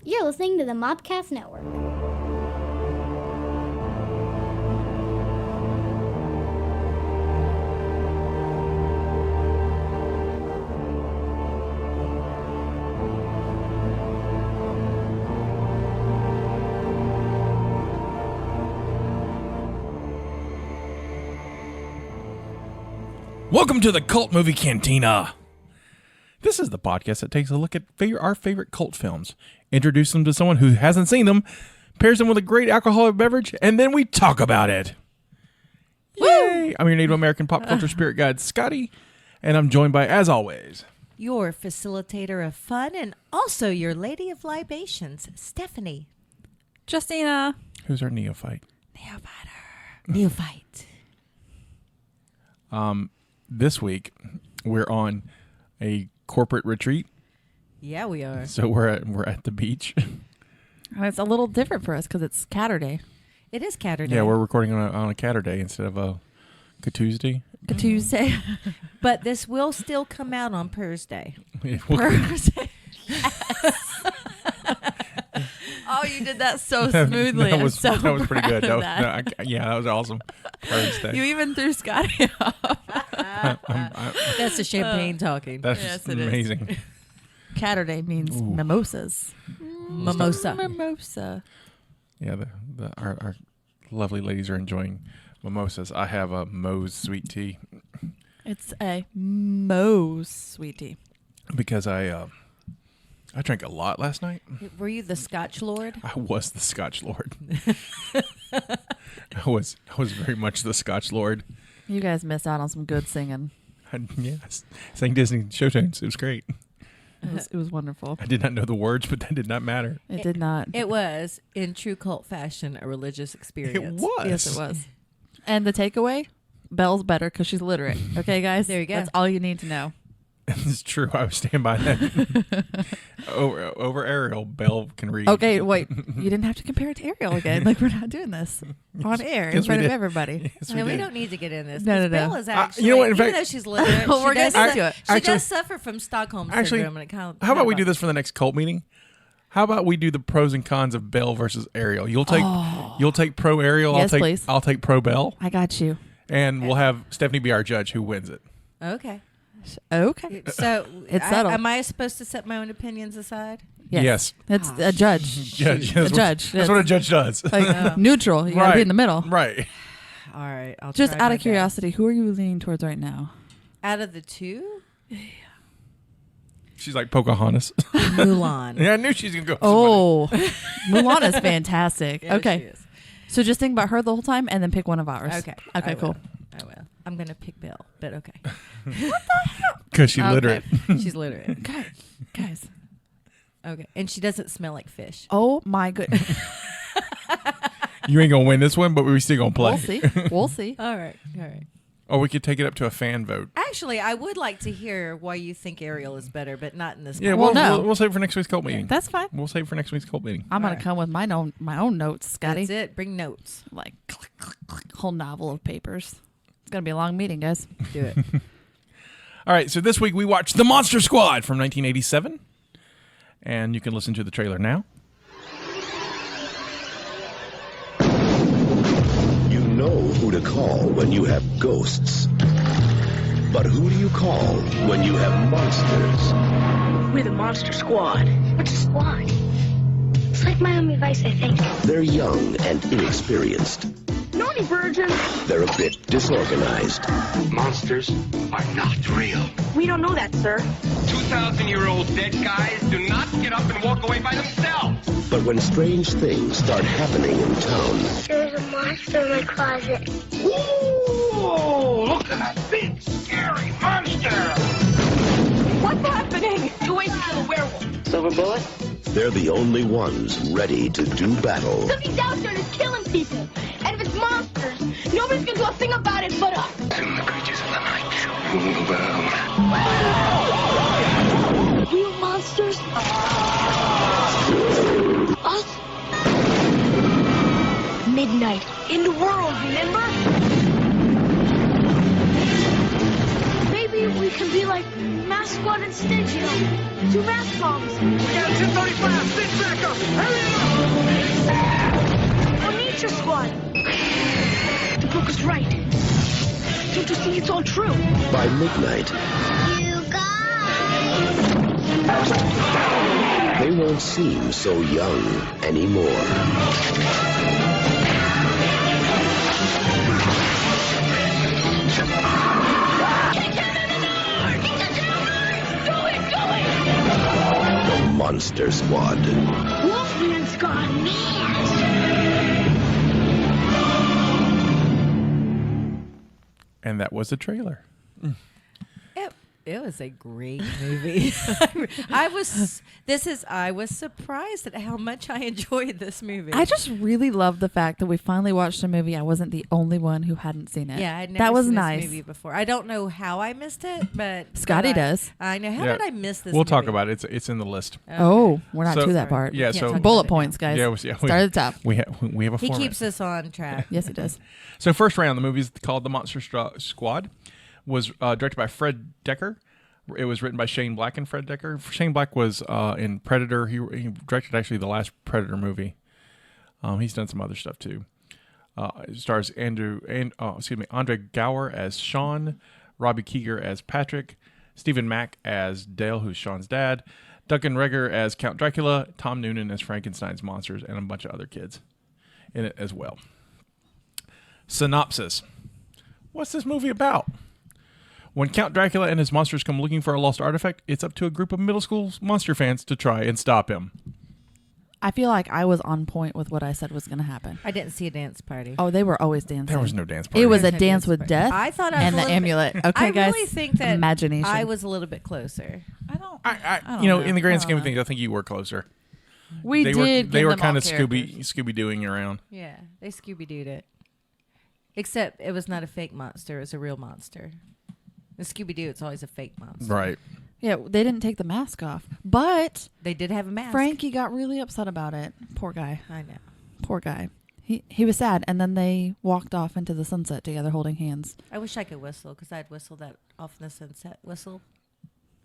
You're listening to the Mopcast Network. Welcome to the Cult Movie Cantina. This is the podcast that takes a look at our favorite cult films, introduce them to someone who hasn't seen them, pairs them with a great alcoholic beverage, and then we talk about it. Yay! I'm your Native American pop culture spirit guide, Scotty, and I'm joined by, as always, your facilitator of fun and also your lady of libations, Stephanie. Jestina. Who's our neophyte? Neophyte. This week, we're on a corporate retreat. Yeah, we are. So we're at the beach. And it's a little different for us because it's Catterday. It is Catterday. Yeah, we're recording on a Catterday instead of a Tuesday. Tuesday. But this will still come out on Thursday. Thursday. Oh, you did that so smoothly. That was pretty good. That was awesome. Thursday. You even threw Scotty off. That's the champagne talking. That's Yes, just it is. amazing. Catterday means mimosas. Mimosa. Yeah, our lovely ladies are enjoying mimosas. I have a Moe's sweet tea It's a Moe's sweet tea. because I drank a lot last night. Were you the Scotch Lord? I was the Scotch Lord. I was very much the Scotch Lord. You guys missed out on some good singing. Yes, sang Disney show tunes. It was great. It was wonderful. I did not know the words, but that did not matter. It did not. It was, in true cult fashion, a religious experience. It was. Yes, it was. And the takeaway, Belle's better because she's literate. Okay, guys? There you go. That's all you need to know. It's true. I would stand by that. over Ariel, Belle can read. Okay, wait. You didn't have to compare it to Ariel again. Like, we're not doing this on air in Yes, we front of did. everybody. Yes, No, we did. don't need to get in this. No. Belle is actually, you know what, in even fact- though she's literate, We're she, does, getting into it. she Actually- does suffer from Stockholm Actually, syndrome. And it kind of, how about we do this for the next cult meeting? How about we do the pros and cons of Belle versus Ariel? You'll take pro Ariel. Yes, please. I'll take pro Belle, I got you. and we'll have Stephanie be our judge who wins it. Okay. Okay. So, It's settled. am I supposed to set my own opinions aside? Yes. It's a judge. Judge. A judge. That's what a judge does. Like, neutral. You got to be in the middle. Right. All right. I'll Just try out my of curiosity, who are you leaning towards right now? best. Out of the two, She's like Pocahontas. Mulan. Yeah, I knew she was gonna go. Oh, Mulan is fantastic. Yeah, okay. she is. So just think about her the whole time and then pick one of ours. Okay. Okay, I cool. will. I will. I'm going to pick Belle, but okay. Because she's Okay. literate. She's literate. Guys. Okay. And she doesn't smell like fish. Oh, my goodness. You ain't gonna win this one, but we still gonna play. We'll see. We'll see. All right. All right. Or we could take it up to a fan vote. Actually, I would like to hear why you think Ariel is better, but not in this. Yeah, Well, no. we'll save it for next week's cult meeting. That's fine. We'll save it for next week's cult meeting. I'm going Alright. to come with my own notes, Scotty. That's it. Bring notes. Like, click, click, click, whole novel of papers. It's going to be a long meeting, guys. Do it. All right, so this week we watched The Monster Squad from 1987. And you can listen to the trailer now. You know who to call when you have ghosts. But who do you call when you have monsters? We're the Monster Squad. What's a squad? It's like Miami Vice, I think. They're young and inexperienced. Naughty virgin. They're a bit disorganized. Monsters are not real. We don't know that, sir. 2,000-year-old dead guys do not get up and walk away by themselves. But when strange things start happening in town, There's a monster in my closet. Ooh, look at that big, scary monster. What's happening? You ways to kill a werewolf. Silver bullet? they're the only ones ready to do battle. Something's out there that's killing people. And if it's monsters, nobody's gonna do a thing about it but us. Soon the creatures of the night shall rule the world. Real monsters? Us? Midnight. In the world, remember? Maybe we can be like mask squad instead, you know. 2 mask bombs. We got 1035. Stick back up. Hurry up! Or nature squad. The book was right. Don't you see it's all true? By midnight, You guys! they won't seem so young anymore. The Monster Squad. Wolfman's gone mad. And that was the trailer. It was a great movie. I was surprised at how much I enjoyed this movie. I just really love the fact that we finally watched a movie. I wasn't the only one who hadn't seen it. Yeah, I'd never that was seen nice. this movie before. I don't know how I missed it, but Scotty but does. I know. How Yeah. did I miss this? We'll movie? talk about it. It's in the list. Oh, we're not So- to that part. Yeah, Can't so talk Bullet about it points, now. guys. we Start at the top. We have a He format. keeps us on track. Yes, he does. So first round, the movie's called The Monster Squad, was directed by Fred Decker. It was written by Shane Black and Fred Decker. Shane Black was in Predator. He directed actually the last Predator movie. He's done some other stuff too. It stars Andre Gower as Sean, Robbie Keeger as Patrick, Stephen Mack as Dale, who's Sean's dad, Duncan Reger as Count Dracula, Tom Noonan as Frankenstein's monsters, and a bunch of other kids in it as well. Synopsis. What's this movie about? When Count Dracula and his monsters come looking for a lost artifact, it's up to a group of middle school monster fans to try and stop him. I feel like I was on point with what I said was going to happen. I didn't see a dance party. Oh, they were always dancing. There was no dance party. It was a There's no dance dance with party. death. I thought I was and a the little bit- amulet. Okay, I guys. really think that imagination. I was a little bit closer. I don't. I don't you know, know. in the I grand don't scheme of know. things, I think you were closer. We They did. were give them kind all of characters. Scooby Dooing around. Yeah, they Scooby-Dooed it. Except it was not a fake monster; it was a real monster. In Scooby-Doo, it's always a fake monster. Right. Yeah, they didn't take the mask off, but They did have a mask. Frankie got really upset about it. Poor guy. I know. Poor guy. He was sad, and then they walked off into the sunset together, holding hands. I wish I could whistle because I'd whistle that off in the sunset whistle.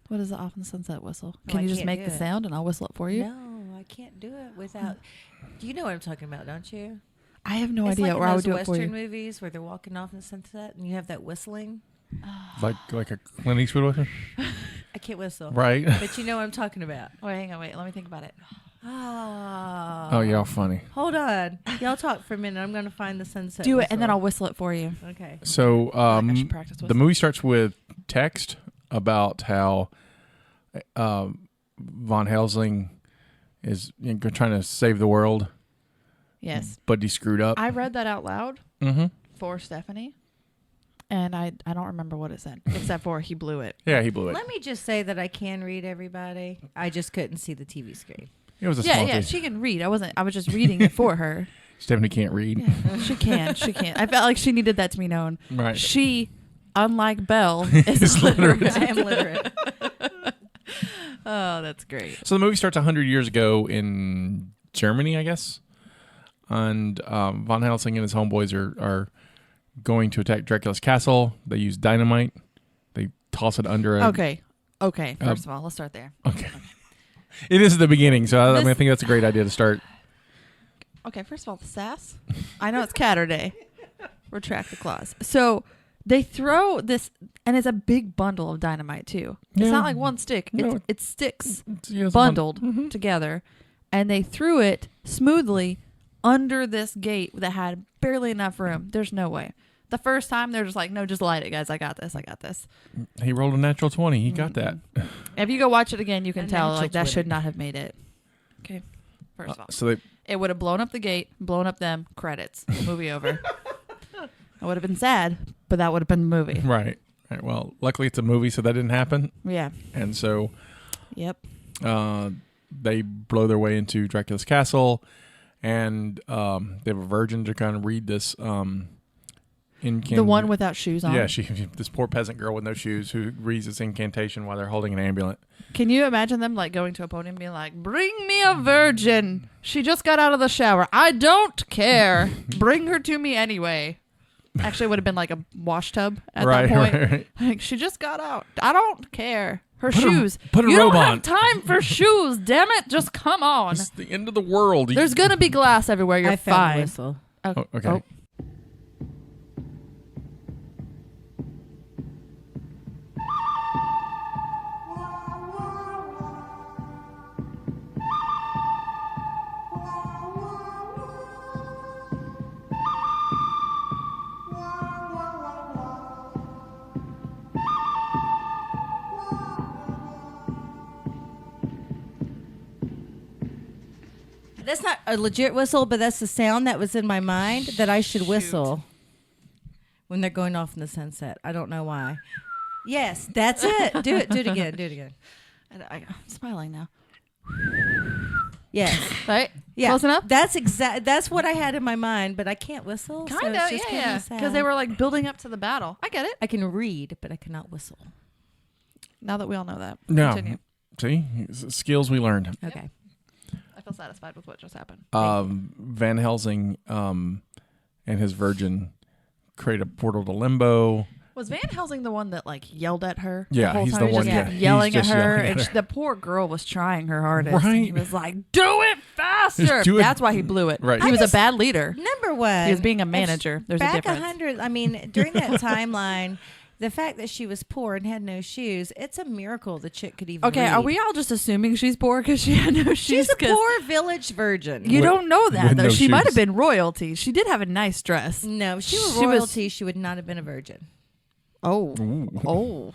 What is the off in the sunset whistle? No, Can I you just can't make do the it. sound and I'll whistle it for you? No, I can't do it without. Do you know what I'm talking about? Don't you? I have no It's idea, like or in I those would do it for Western you. movies where they're walking off in the sunset and you have that whistling. Like a Clint Eastwood with her? I can't whistle. Right. But you know what I'm talking about. Wait, hang on, wait. Let me think about it. Oh, y'all funny. Hold on. Y'all talk for a minute. I'm going to find the sunset. Do it, and then whistle. I'll whistle it for you. Okay. So I should practice the whistling. movie starts with text about how Von Helsing is trying to save the world, Yes. but he screwed up. I read that out loud for Stephanie, and I don't remember what it said, except for he blew it. Yeah, he blew it. Let me just say that I can read everybody. I just couldn't see the TV screen. It was a Yeah, small yeah, thing. she can read. I was just reading it for her. Stephanie can't read. Yeah, she can. I felt like she needed that to be known. Right. She, unlike Belle, is literate. I am literate. Oh, that's great. So the movie starts 100 years ago in Germany, I guess. And Von Helsing and his homeboys are going to attack Dracula's castle. They use dynamite. They toss it under a... Okay. First of all, let's start there. Okay. It is the beginning, so I think that's a great idea to start. Okay, first of all, the sass. I know it's Catterday. Retract the clause. So they throw this, and it's a big bundle of dynamite too. It's Yeah. not like one stick. No, It's sticks Yeah, it's bundled together, and they threw it smoothly under this gate that had barely enough room. There's no way. The first time they're just like, no, just light it, guys. I got this. He rolled a natural 20. He got that. If you go watch it again, you can A tell natural like that 20. should not have made it. Okay, first of all. So they... It would have blown up the gate, blown up them, credits, movie over. I would have been sad, but that would have been the movie. Right. Well, luckily it's a movie, so that didn't happen. Yeah. And so Yep. they blow their way into Dracula's castle, and they have a virgin to kind of read this The one without shoes on. Yeah, this poor peasant girl with no shoes who reads this incantation while they're holding an amulet. Can you imagine them like going to a podium and being like, "Bring me a virgin. She just got out of the shower. I don't care. Bring her to me anyway." Actually, it would have been like a wash tub at that point. Right. Like, she just got out. I don't care. Her shoes. Put a you robe don't on. have time for shoes. Damn it! Just come on. It's the end of the world. There's gonna be glass everywhere. You're I found fine. a whistle. Oh, okay. Oh. That's not a legit whistle, but that's the sound that was in my mind that I should whistle when they're going off in the sunset. I don't know why. Yes, that's it. Do it. Do it again. Do it again. I'm smiling now. Yes. Right? Yeah. Close enough? That's what I had in my mind, but I can't whistle. so Kind it's of, just yeah. kinda Because sad. they were like building up to the battle. I get it. I can read, but I cannot whistle. Now that we all know that. No. Continue. See? Skills we learned. Okay. I feel satisfied with what just happened. Van Helsing and his virgin create a portal to limbo. Was Van Helsing the one that like yelled at her? Yeah, the whole he's time? the one, Just yeah. kept He's yelling just at her, yelling at and her. the poor girl was trying her hardest. And he Right. was like, "Do it faster!" Just do it. That's why he blew it. Right. He was just- a bad leader. Number one. He was being a if manager. There's a back difference. 100. I mean, during that timeline, the fact that she was poor and had no shoes, it's a miracle the chick could even Okay, read. are we all just assuming she's poor because she had no shoes? She's a 'Cause poor village virgin. You don't know that with though. no She might have shoes. been royalty. She did have a nice dress. No, if she were She was- royalty, she would not have been a virgin. Oh, Ooh. oh.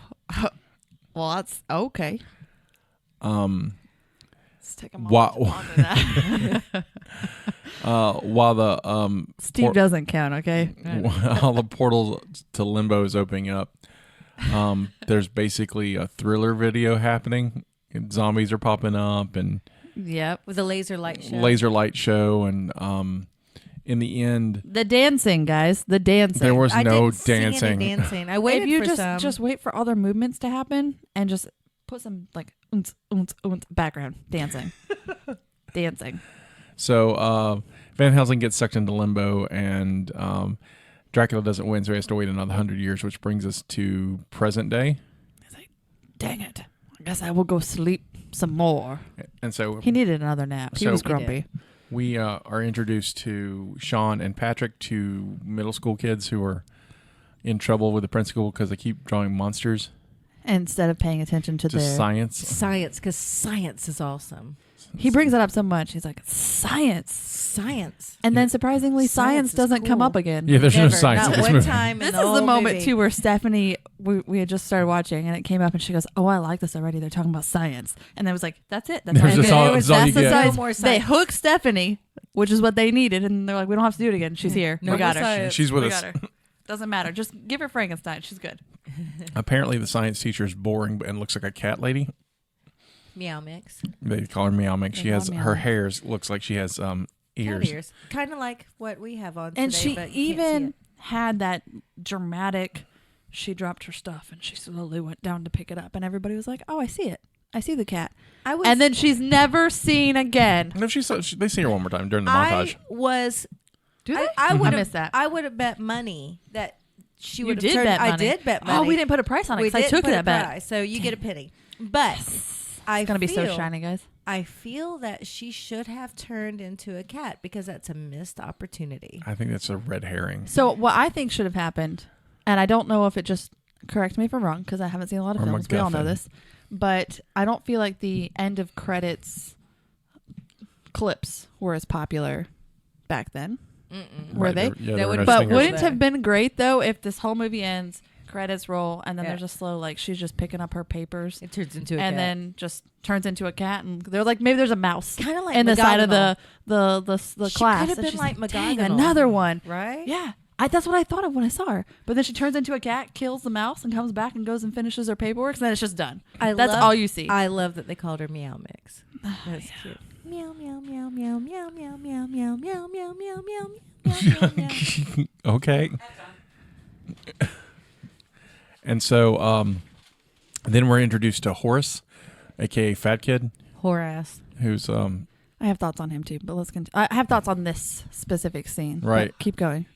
Well, that's okay. Let's take a moment Wow. to ponder that. While the Steve doesn't count. Okay. while the portal to limbo is opening up, there's basically a thriller video happening. And zombies are popping up and Yep. With a laser light show. laser light show, and in the end, The dancing, guys. The dancing. there was I no didn't see any dancing. dancing. I waited if you for some. just wait for all their movements to happen and just put some like background dancing. Dancing. So Van Helsing gets sucked into limbo, and Dracula doesn't win, so he has to wait another 100 years, which brings us to present day. He's like, dang it. I guess I will go sleep some more. And so He needed another nap. He So- was He grumpy. we are introduced to Sean and Patrick, two middle school kids who are in trouble with the principal because they keep drawing monsters. Instead of paying attention to Just their science. science, because science is awesome. He brings it up so much. He's like, science. Science. And then surprisingly, Science science is doesn't come cool. up again. Yeah, there's no Never. science Not in this one movie. time. This in is the whole moment movie. too where Stephanie, we had just started watching, and it came up, and she goes, "Oh, I like this already. They're talking about science." And I was like, "That's it. That's There's all, just you all- get. that's all That's you the get. science." No more They science. hooked Stephanie, which is what they needed, and they're like, "We don't have to do it again. She's here. No we got more her. science. She's with We us. got her. Doesn't matter. Just give her Frankenstein. She's good." Apparently, the science teacher is boring and looks like a cat lady. Meow mix. They call her Meow Mix. They She call has her Meow her Mix. hair looks like she has ears. Cat ears. Kind of like what we have on And today, she but you can't see even it. had that dramatic. She dropped her stuff, and she slowly went down to pick it up, and everybody was like, "Oh, I see it. I see the cat." I was, And then she's never seen again. And if they see her one more time during the montage. I was. Do they? I would missed that. I would have bet money that she You would have did turned. bet I money. did bet money. Oh, we didn't put a price on it We because I didn't took put a that bet. price, so you get a penny. But I It's gonna be so feel- shiny, guys. I feel that she should have turned into a cat because that's a missed opportunity. I think that's a red herring. So what I think should have happened, and I don't know if it just correct me if I'm wrong because I haven't seen a lot of Or films. We all know MacGuffin. this, but I don't feel like the end of credits clips were as popular back then. Were Right, they? there- yeah, That there were would- no But stingers. wouldn't it have been great though if this whole movie ends, credits roll, and then Yeah. there's a slow like she's just picking up her papers, It turns into a and cat. then just turns into a cat, and they're like maybe there's a mouse Kinda like in the side of McGonagall. the She class. could have and been she's like "Dang, McGonagall." another one. right? Yeah. That's what I thought of when I saw her. But then she turns into a cat, kills the mouse, and comes back and goes and finishes her paperwork, and then it's just done. That's love- all you see. I love that they called her Meow Mix. That's cute. Meow meow meow meow meow meow meow meow meow meow meow meow meow meow. Okay. And so then we're introduced to Horace, aka Fat Kid, Horace. who's I have thoughts on him too, but let's continue. I have thoughts on this specific scene. but Right. keep going.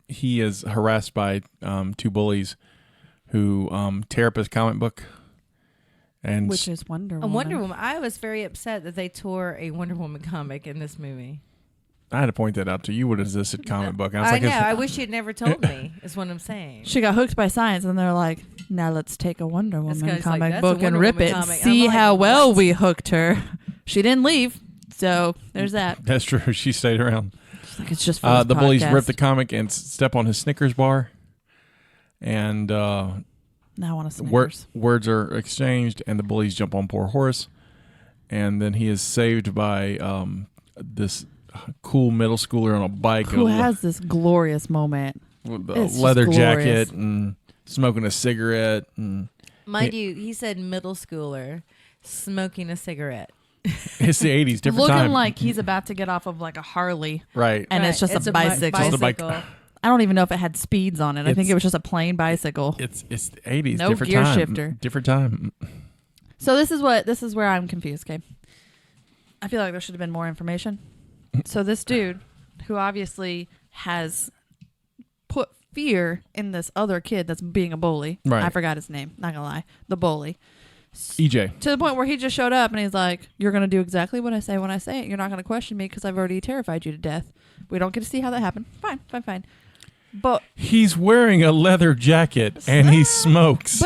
he is harassed by two bullies who tear up his comic book. And Which is Wonder A Woman. Wonder Woman. I was very upset that they tore a Wonder Woman comic in this movie. I had to point that out to you. What is this comic book? And I was I like, know. it's- I wish you'd never told me. Is what I'm saying. She got hooked by science, and they're like, "Now let's take a Wonder This Woman guy's like, comic "That's a book and Wonder rip Woman it, and comic." see I'm like, how well "What?" we hooked her." She didn't leave, so there's that. That's true. She stayed around. She's like, it's just for this The bullies podcast. rip the comic and step on his Snickers bar. And Now I want to words are exchanged, and the bullies jump on poor Horace. And then he is saved by this cool middle schooler on a bike Who with has this glorious moment? with a It's just leather glorious. jacket and smoking a cigarette. And Mind you, he said middle schooler smoking a cigarette. it's the 80s, different Looking time. like he's about to get off of like a Harley, Right. and it's just a bicycle. Just a bike. I don't even know if it had speeds on it. I think it was just a plain bicycle. It's the 80s, No different gear time. shifter. Different time. So this is where I'm confused. Okay, I feel like there should have been more information. So this dude, who obviously has put fear in this other kid that's being a bully. Right. I forgot his name. Not gonna lie, the bully. EJ. To the point where he just showed up and he's like, "You're gonna do exactly what I say when I say it. You're not gonna question me because I've already terrified you to death. We don't get to see how that happened. Fine. But He's wearing a leather jacket and he smokes.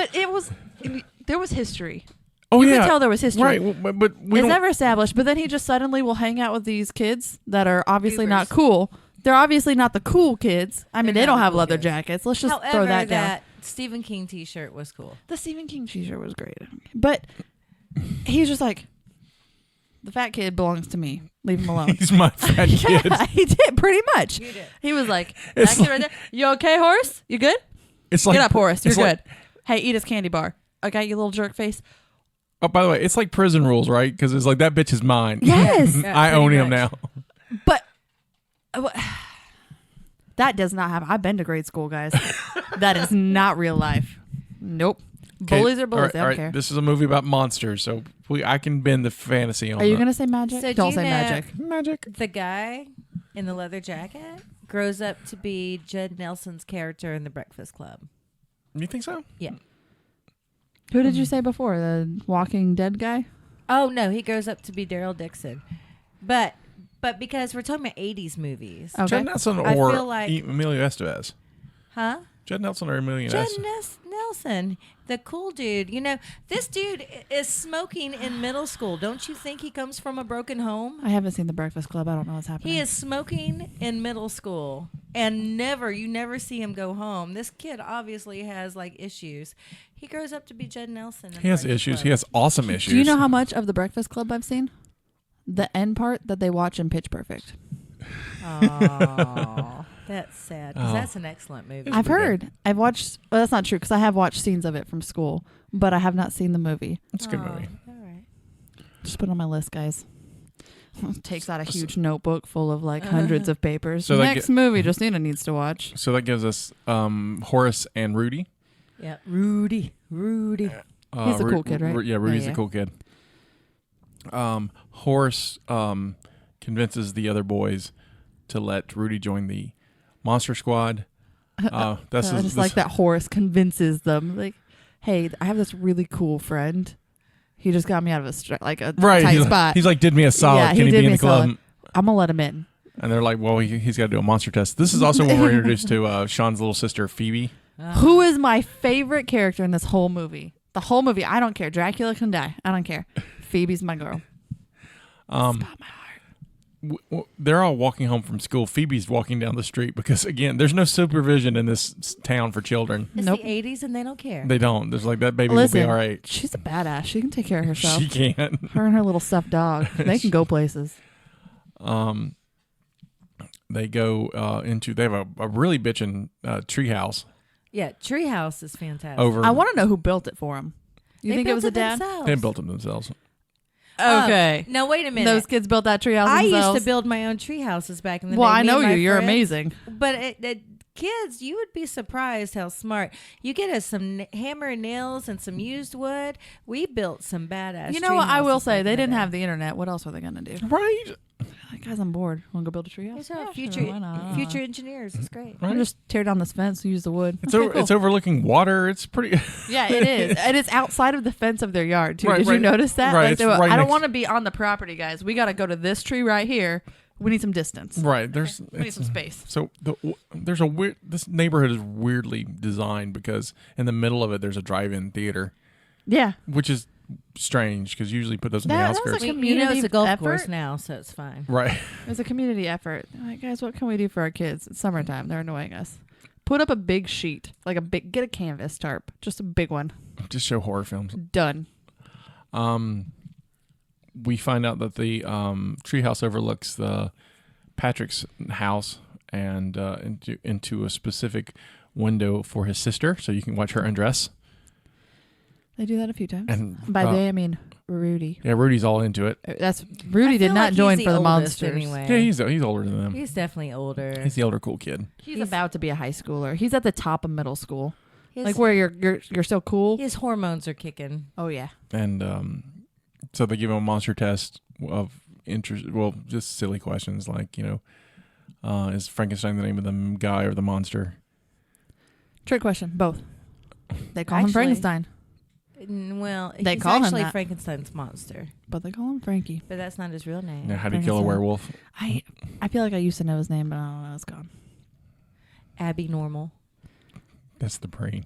there was history. Oh, You yeah. could tell there was history. Right, but we It's don't... never established, but then he just suddenly will hang out with these kids that are obviously not Goobers. cool. They're obviously not the cool kids. I mean, They're they not don't the have cool leather kids. jackets. Let's just However, throw that down. that Stephen King T-shirt was cool. The Stephen King t-shirt was great. But he's just like, the fat kid belongs to me. Leave him alone. He's my fat kid. Yeah, he did pretty much. You did. He was like, It's that kid right there. You okay, Horace? You good? It's like Get up, Horace. You're it's good. like- Hey, eat his candy bar. Okay, you little jerk face. Oh, by the way, it's like prison rules, right? Because it's like, that bitch is mine. Yes. Yeah, I pretty own him much. now. But that does not happen. I've been to grade school, guys. That is not real life. Nope. Okay, Bullies are bullies. They all don't right, care. This is a movie about monsters, so I can bend the fantasy on Are you that. going to say magic? So do don't you say know- magic. Magic. The guy in the leather jacket grows up to be Judd Nelson's character in The Breakfast Club. You think so? Yeah. Who did you say before? The Walking Dead guy? Oh no, he grows up to be Daryl Dixon. But because we're talking about 80s movies. Okay. Judd Nelson I or feel like- Emilio Estevez? Huh? Judd Nelson or Emilio Judd Estevez? Nelson, the cool dude. You know, this dude is smoking in middle school. Don't you think he comes from a broken home? I haven't seen The Breakfast Club. I don't know what's happening. He is smoking in middle school and you never see him go home. This kid obviously has like issues. He grows up to be Judd Nelson. in He has Breakfast issues. Club. He has awesome issues. Do you know how much of The Breakfast Club I've seen? The end part that they watch in Pitch Perfect. Oh, that's sad because Oh. that's an excellent movie. I've heard. I've watched. Well, that's not true because I have watched scenes of it from school, but I have not seen the movie. It's a good movie. All right. Just put it on my list, guys. Takes out a huge notebook full of like hundreds of papers. So that Next movie Justina needs to watch. So that gives us Horace and Rudy. Yeah, Rudy. He's a cool kid, right? Yeah, Rudy's Yeah. a cool kid. Horace convinces the other boys to let Rudy join the Monster Squad. That's I just like that Horace convinces them, like, "Hey, I have this really cool friend. He just got me out of a right. tight He's spot. like, he's like, did me a solid. Yeah, Can he he did be in me the a club? solid. I'm gonna let him in." And they're like, well, he's got to do a monster test. This is also when we're introduced to Sean's little sister, Phoebe. Who is my favorite character in this whole movie? The whole movie. I don't care. Dracula can die. I don't care. Phoebe's my girl. Spot my heart. They're all walking home from school. Phoebe's walking down the street because, again, there's no supervision in this town for children. It's Nope. the 80s and they don't care. They don't. There's like, that baby Listen, will be all right. she's a badass. She can take care of herself. She can't. Her and her little stuffed dog. They can go places. They go they have a really bitchin' treehouse Yeah, Treehouse is fantastic. over. I want to know who built it for him. You They think it built was a dad? themselves. They built them themselves. Okay. No, wait a minute. Those kids built that treehouse I themselves. used to build my own tree houses back in the Well, day. I Me know and my you. You're friends. amazing. But kids, you would be surprised how smart. You get us some hammer and nails and some used wood. We built some badass. You know tree what? I will houses say back they in didn't day. have the internet. What else were they gonna do? Right. Like, guys, I'm bored. Want to go build a treehouse? These are Yeah, future sure, why not? future engineers. It's great. I'll just tear down this fence and use the wood. It's Okay, cool. it's overlooking water. It's pretty. Yeah, it is. And it's outside of the fence of their yard, too. Right, Did you right. notice that? Right, Like, it's they were, right I don't next- want to be on the property, guys. We got to go to this tree right here. We need some distance. Right. There's We need some space. So there's a weird. This neighborhood is weirdly designed because in the middle of it there's a drive-in theater, Yeah. which is strange because usually put those in the That was outskirts. a You know community it's a golf effort. course now, so it's fine. Right. It was a community effort. They're like, guys, what can we do for our kids? It's summertime. They're annoying us. Put up a big sheet, get a canvas tarp, just a big one. Just show horror films. Done. We find out that the treehouse overlooks the Patrick's house and into a specific window for his sister, so you can watch her undress. They do that a few times. And By they, I mean Rudy. yeah, Rudy's all into it. That's Rudy I did feel not like join he's for the oldest monsters. Anyway. Yeah, he's older than them. He's definitely older. He's the older cool kid. He's about to be a high schooler. He's at the top of middle school, His, like where you're still cool. his hormones are kicking. Oh yeah. And so they give him a monster test of interest. Well, just silly questions like, is Frankenstein the name of the guy or the monster? Trick question. Both. They call him Actually- Frankenstein, Well, They he's call him actually that. Frankenstein's monster, but they call him Frankie. but that's not his real name. Yeah, how do you kill a Frankenstein. werewolf? I feel like I used to know his name, but I don't know. It's gone. Abby Normal. That's the brain.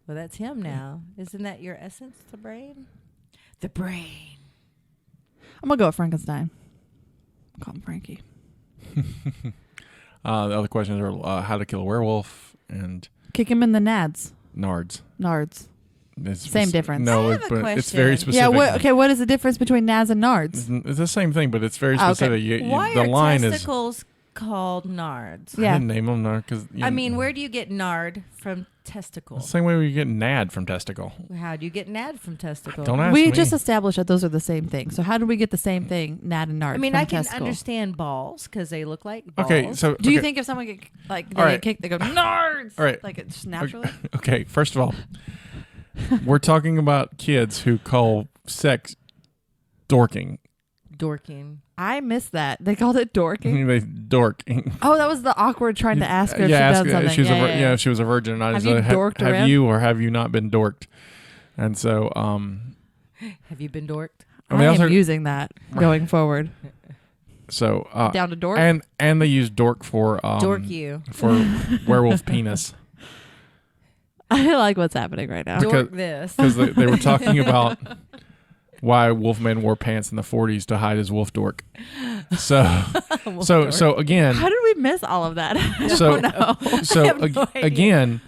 Well, that's him now. Isn't that your essence, the brain? The brain. I'm gonna go with Frankenstein. Call him Frankie. The other questions are how to kill a werewolf and Kick him in the nads. Nards. Nards. It's Same difference. No, I have a but it's very question. specific. Yeah. What is the difference between nads and nards? It's the same thing, but it's very Oh, okay. specific. Why The are line is. testicles called nards? I Yeah. didn't name them because. I mean, where do you get nard from testicle? Same way we get nad from testicle. How do you get nad from testicle? Don't ask We me. just established that those are the same thing. So how do we get the same thing, nad and nard? I mean, from I can testicle? understand balls because they look like balls. Okay, so Do you okay. think if someone get they All right. get kicked, they go nards? All right. Like it's just naturally. Okay, first of all, we're talking about kids who call sex dorking. dorking. I missed that. They called it dorking. They dorking. Oh, that was the awkward trying to ask her if yeah, she ask done her something. if she was yeah. if she was a virgin or not. Have So you dorked have around? you or have you not been dorked? And so, Have you been dorked? I mean, I also- am using that going forward. so Down to dork. and they use dork for Dork you. for werewolf penis I like what's happening right now. Dork- Dork this. because they were talking about why Wolfman wore pants in the 40s to hide his wolf dork. So so again, How did we miss all of that? so so have no idea. again,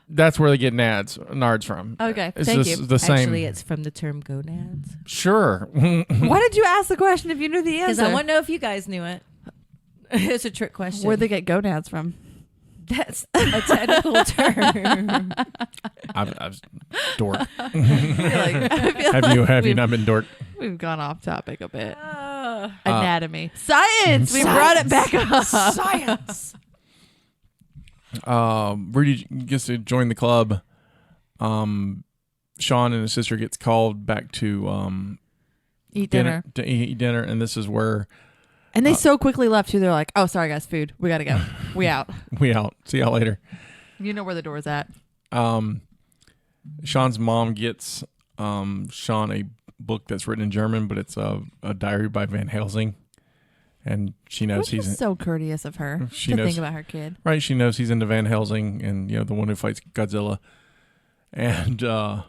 that's where they get nards from. Okay, It's thank just you. the same. Actually, it's from the term gonads. Sure. Why did you ask the question if you knew the Because answer? I want to know if you guys knew it. It's a trick question. Where'd they get gonads from? That's a technical term. I've dork. I feel Have like you not been dorked? We've gone off topic a bit. Anatomy. Science! We Science. brought it back up. Science. Rudy gets to join the club. Sean and his sister gets called back to Eat dinner. to eat dinner, and this is where And they so quickly left too. They're like, oh, sorry, guys, food. We got to go. We out. we out. See y'all later. You know where the door's at. Sean's mom gets Sean a book that's written in German, but it's a diary by Van Helsing, and she knows Which is he's so courteous of her She to knows- think about her kid. right. She knows he's into Van Helsing, and the one who fights Godzilla, and of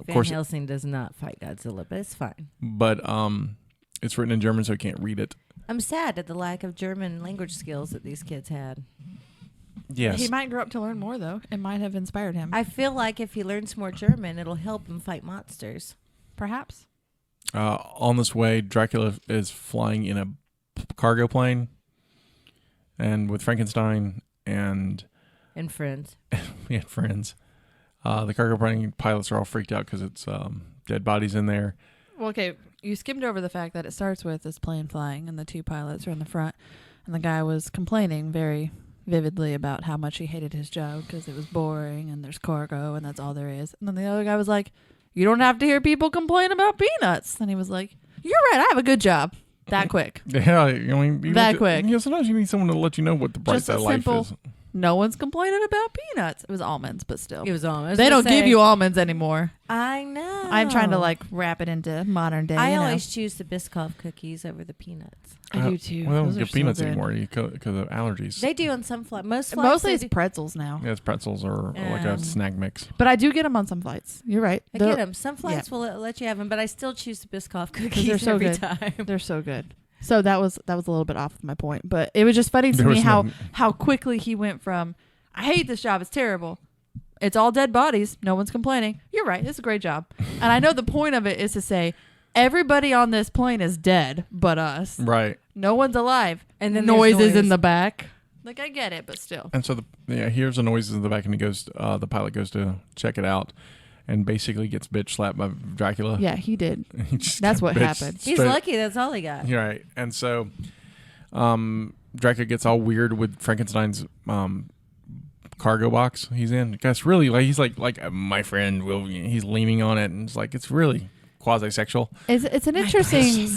Van course, Helsing does not fight Godzilla, but it's fine. but it's written in German, so he can't read it. I'm sad at the lack of German language skills that these kids had. Yes, He might grow up to learn more, though. It might have inspired him. I feel like if he learns more German, it'll help him fight monsters. Perhaps. on this way, Dracula is flying in a cargo plane, and with Frankenstein and And friends. we had friends. The cargo plane pilots are all freaked out because it's dead bodies in there. Well, okay, you skimmed over the fact that it starts with this plane flying and the two pilots are in the front, and the guy was complaining very vividly about how much he hated his job because it was boring and there's cargo and that's all there is. And then the other guy was like, you don't have to hear people complain about peanuts. And he was like, You're right. I have a good job. That quick. Yeah, I mean, That quick. Sometimes you need someone to let you know what the bright Just side a of life simple- is. No one's complaining about peanuts. It was almonds, but still. It was almost. They don't give you almonds anymore. I know. I'm trying to like wrap it into modern day. I you know. always choose the Biscoff cookies over the peanuts. I do too. Well, they Those don't are get peanuts so good. anymore because of allergies. They do on some flights. Mostly it's pretzels now. Yeah, it's pretzels or like a snack mix. But I do get them on some flights. You're right. I get them. Some flights will let you have them, but I still choose the Biscoff cookies they're so every good. time. They're so good. So that was a little bit off my point, but it was just funny to There me was how quickly he went from I hate this job, it's terrible. It's all dead bodies. No one's complaining. You're right. It's a great job. And I know the point of it is to say everybody on this plane is dead but us. Right. No one's alive. And then noises in the back. Like I get it, but still. And so here's the noises in the back, and he goes. The pilot goes to check it out, and basically gets bitch slapped by Dracula. Yeah, he did. He just That's got what bitched happened. He's straight- lucky. That's all he got. You're right. And so, Dracula gets all weird with Frankenstein's cargo box he's in. Guys, really, like he's like my friend will. He's leaning on it, and it's like it's really quasi-sexual. It's an interesting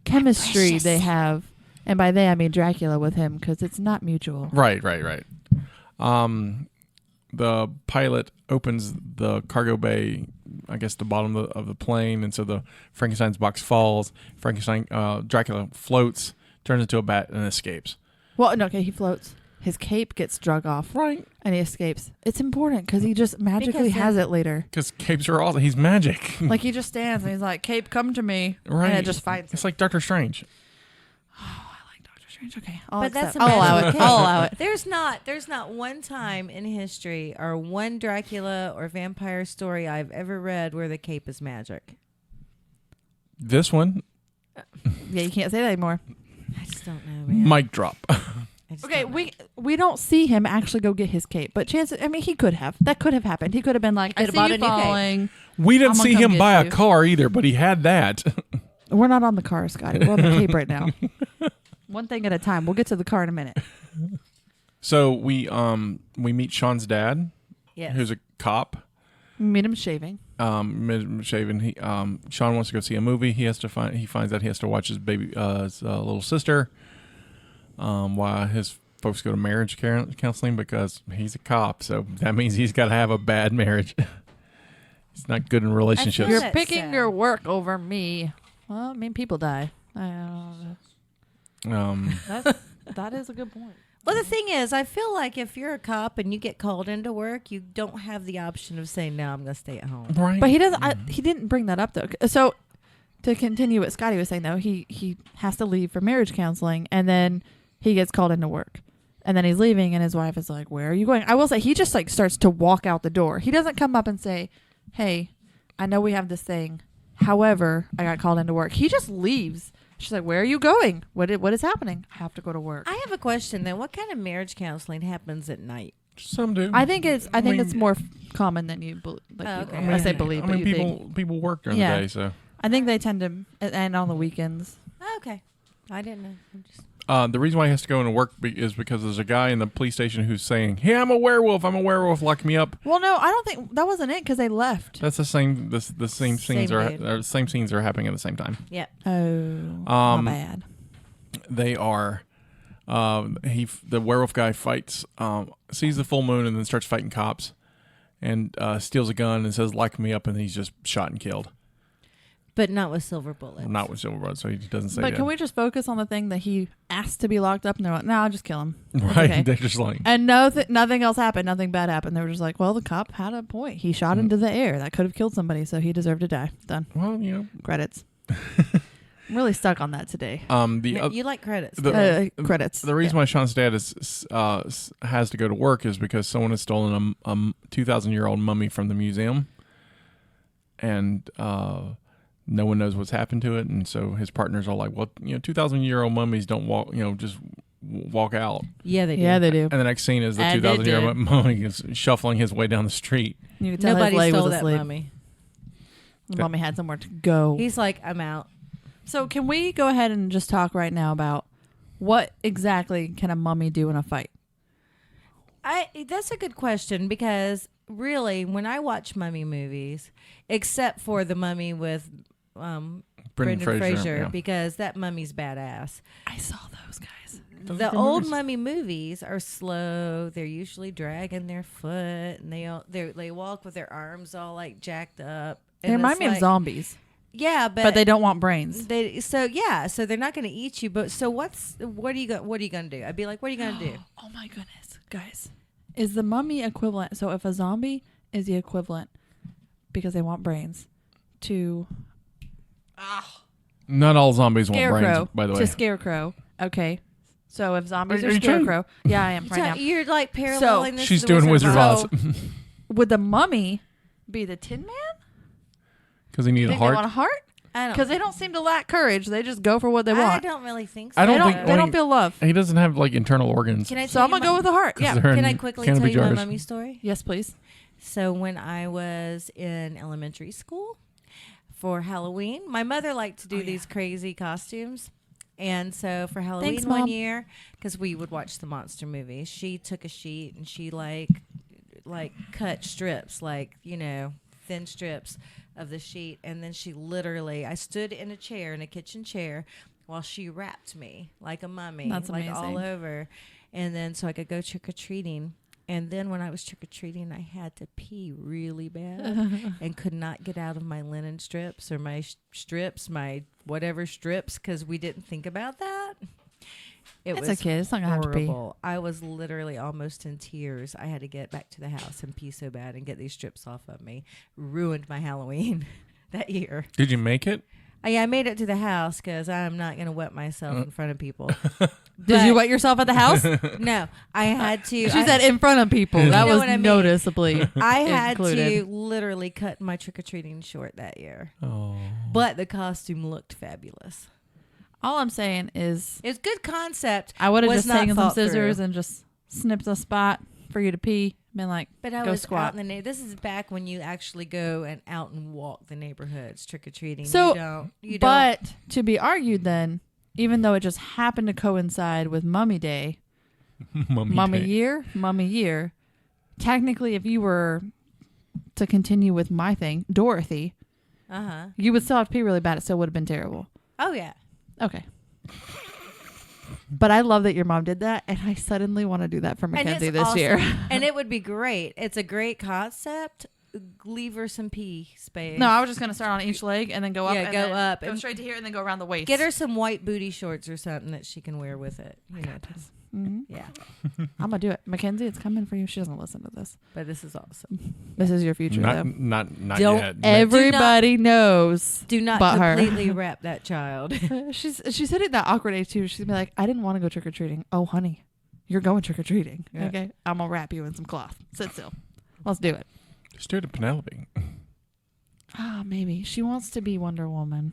chemistry they have. And by they, I mean Dracula with him because it's not mutual. Right. The pilot opens the cargo bay, I guess the bottom of the plane, and so the Frankenstein's box falls. Dracula floats, turns into a bat, and escapes. Well, no, okay, he floats. His cape gets drug off. Right. And he escapes. It's important because he just magically has it later. Because capes are awesome. He's magic. Like he just stands and he's like, "Cape, come to me." Right. And it just finds him. It's like Doctor Strange. Okay, But that's I'll allow it. I'll allow it. There's not one time in history or one Dracula or vampire story I've ever read where the cape is magic. This one, Yeah, you can't say that anymore. I just don't know, man. mic drop. I just Okay, don't know. we don't see him actually go get his cape, but chances. I mean, he could have. That could have happened. He could have been like, "I could have see bought you a new cape. falling." We didn't I'm gonna see come him get buy a you. car either, but he had that. We're not on the car, Scotty. We're on the cape right now. One thing at a time. We'll get to the car in a minute. So we meet Sean's dad, Yes. who's a cop. Meet him shaving. Mid-shaven. Sean wants to go see a movie. He finds out he has to watch his little sister. While his folks go to marriage counseling because he's a cop, so that means he's got to have a bad marriage. He's not good in relationships. feel You're That's picking sad. your work over me. Well, I mean, people die. That is a good point. Well, the thing is, I feel like if you're a cop and you get called into work, you don't have the option of saying, "No, I'm going to stay at home." Right. But he doesn't. He didn't bring that up though. So to continue what Scotty was saying though, he has to leave for marriage counseling, and then he gets called into work, and then he's leaving, and his wife is like, "Where are you going?" I will say he just like starts to walk out the door. He doesn't come up and say, "Hey, I know we have this thing. However, I got called into work." He just leaves. She's like, "Where are you going? What is happening?" "I have to go to work." I have a question then. What kind of marriage counseling happens at night? Some do. I think it's mean, it's more common than you believe. Like Oh, you- okay. I say believe, I but mean, you think. people work during Yeah. the day, so. I think they tend to, and on the weekends. Oh, okay. I didn't know. I'm just... The reason why he has to go into work is because there's a guy in the police station who's saying, "Hey, I'm a werewolf. Lock me up." Well, no, I don't think that wasn't it because they left. That's the same. The same scenes dude. same scenes are happening at the same time. Yeah. Oh, my bad. They are. The werewolf guy fights, sees the full moon, and then starts fighting cops, and steals a gun and says, "Lock me up," and he's just shot and killed. But not with silver bullets. Not with silver bullets, so he doesn't say But that. can we just focus on the thing that he asked to be locked up, and they're like, "No, I'll just kill him." It's Right? okay. They're just like, And nothing else happened. Nothing bad happened. They were just like, "Well, the cop had a point. He shot into the air. That could have killed somebody, so he deserved to die." Done. well, Credits. I'm really stuck on that today. You like credits. Credits. The reason why Sean's dad has to go to work is because someone has stolen a 2,000-year-old mummy from the museum, and no one knows what's happened to it. And so his partners are like, "Well, 2,000-year-old mummies don't walk, just walk out." Yeah, they do. Yeah, they do. And the next scene is the And they 2,000-year-old mummy is shuffling his way down the street. You could tell Nobody his leg stole was that asleep. mummy. The mummy had somewhere to go. He's like, "I'm out." So can we go ahead and just talk right now about what exactly can a mummy do in a fight? That's a good question because really, when I watch mummy movies, except for the mummy with Brendan Fraser, yeah. because that mummy's badass. I saw those guys. The old mummy movies are slow. They're usually dragging their foot, and they walk with their arms all like jacked up. They And remind it's me of like- zombies, Yeah, but they don't want brains. so they're not going to eat you. But so what are you going to do? I'd be like, what are you going to do? Oh my goodness, guys! Is the mummy equivalent? So if a zombie is the equivalent, because they want brains, to Not all zombies want scarecrow, brains, by the way. to scarecrow. Okay, so if zombies Are are you trying- scarecrow, yeah, I am right now. You're like paralleling this. She's to the doing Wizard of Oz. Would the mummy be the Tin Man? Because they need a Think they want a heart. heart? I don't. Because they don't seem to lack courage. They just go for what they I want. don't really think so. I don't They think- don't. They don't feel love. He doesn't have like internal organs. Can I So tell I'm you gonna go with the heart. 'Cause Yeah. they're Can in I quickly canopy tell you my jars. mummy story? Yes, please. So when I was in elementary school for Halloween, my mother liked to do these crazy costumes. And so for Halloween Thanks, one Mom. year, because we would watch the monster movies, she took a sheet and she like cut strips, thin strips of the sheet. And then she literally, I stood in a chair, in a kitchen chair, while she wrapped me like a mummy, That's like all amazing. over. And then so I could go trick-or-treating. And then when I was trick-or-treating, I had to pee really bad and could not get out of my linen strips or my strips, my whatever strips, because we didn't think about that. It It's was okay. It's not gonna have to pee. horrible. I was literally almost in tears. I had to get back to the house and pee so bad and get these strips off of me. Ruined my Halloween that year. Did you make it? Yeah, I made it to the house because I'm not going to wet myself in front of people. Did you wet yourself at the house? No, I had to. She said in front of people. That know was what I mean. noticeably. I had included. to literally cut my trick-or-treating short that year. Oh. But the costume looked fabulous. All I'm saying is, It's good concept. I would have was just not taken some thought through. scissors and just snipped a spot for you to pee. Been like, But I go was squat. out in the neighborhood. This is back when you actually go and out and walk the neighborhoods trick-or-treating. So, you don't. but to be argued then, even though it just happened to coincide with Mummy Day, Mummy Year, technically, if you were to continue with my thing, Dorothy, you would still have to pee really bad. It still would have been terrible. Oh, yeah. Okay. But I love that your mom did that, and I suddenly want to do that for Mackenzie this awesome. year. And it would be great. It's a great concept. Leave her some pee space. No, I was just going to start on each leg and then go up. Yeah, and go then up Go and- straight to here and then go around the waist. Get her some white booty shorts or something that she can wear with it. You know, Yeah. I'm going to do it. Mackenzie, it's coming for you. She doesn't listen to this. But this is awesome. This is your future, though. Not Don't yet. Everybody knows. Do not but her. completely wrap that child. She said it that awkward age, too. She'd be like, I didn't want to go trick-or-treating. Oh, honey, you're going trick-or-treating. Yeah. Okay? I'm going to wrap you in some cloth. Sit still. Let's do it. Just do it to Penelope. Oh, maybe. She wants to be Wonder Woman.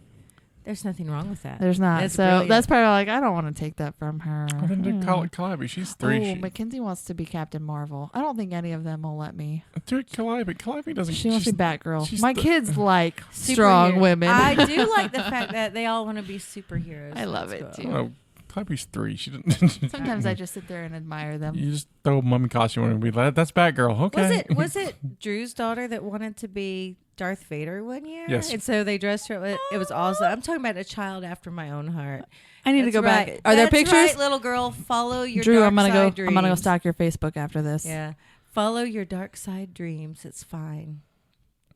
There's nothing wrong with that. There's not. That's so brilliant. that's probably like, I don't want to take that from her. Well, then do Hmm. Calliope. She's 3. Oh, Mackenzie wants to be Captain Marvel. I don't think any of them will let me. Do it, Calliope. Calliope doesn't. She wants to be Batgirl. she's My the- kids like strong Superhero. women. I do like the fact that they all want to be superheroes. I love That's it, cool. too. Oh, Calliope's 3. She didn't. Sometimes I just sit there and admire them. You just throw a mummy costume on and be like, "That's Batgirl." Okay. Was it Drew's daughter that wanted to be Darth Vader one year? Yes. And so they dressed her. It was awesome. I'm talking about a child after my own heart. I need to That's go right. back. Are there That's pictures? Right, little girl, follow your Drew, dark I'm gonna side go. dreams. I'm gonna go stalk your Facebook after this. Yeah, follow your dark side dreams. It's fine.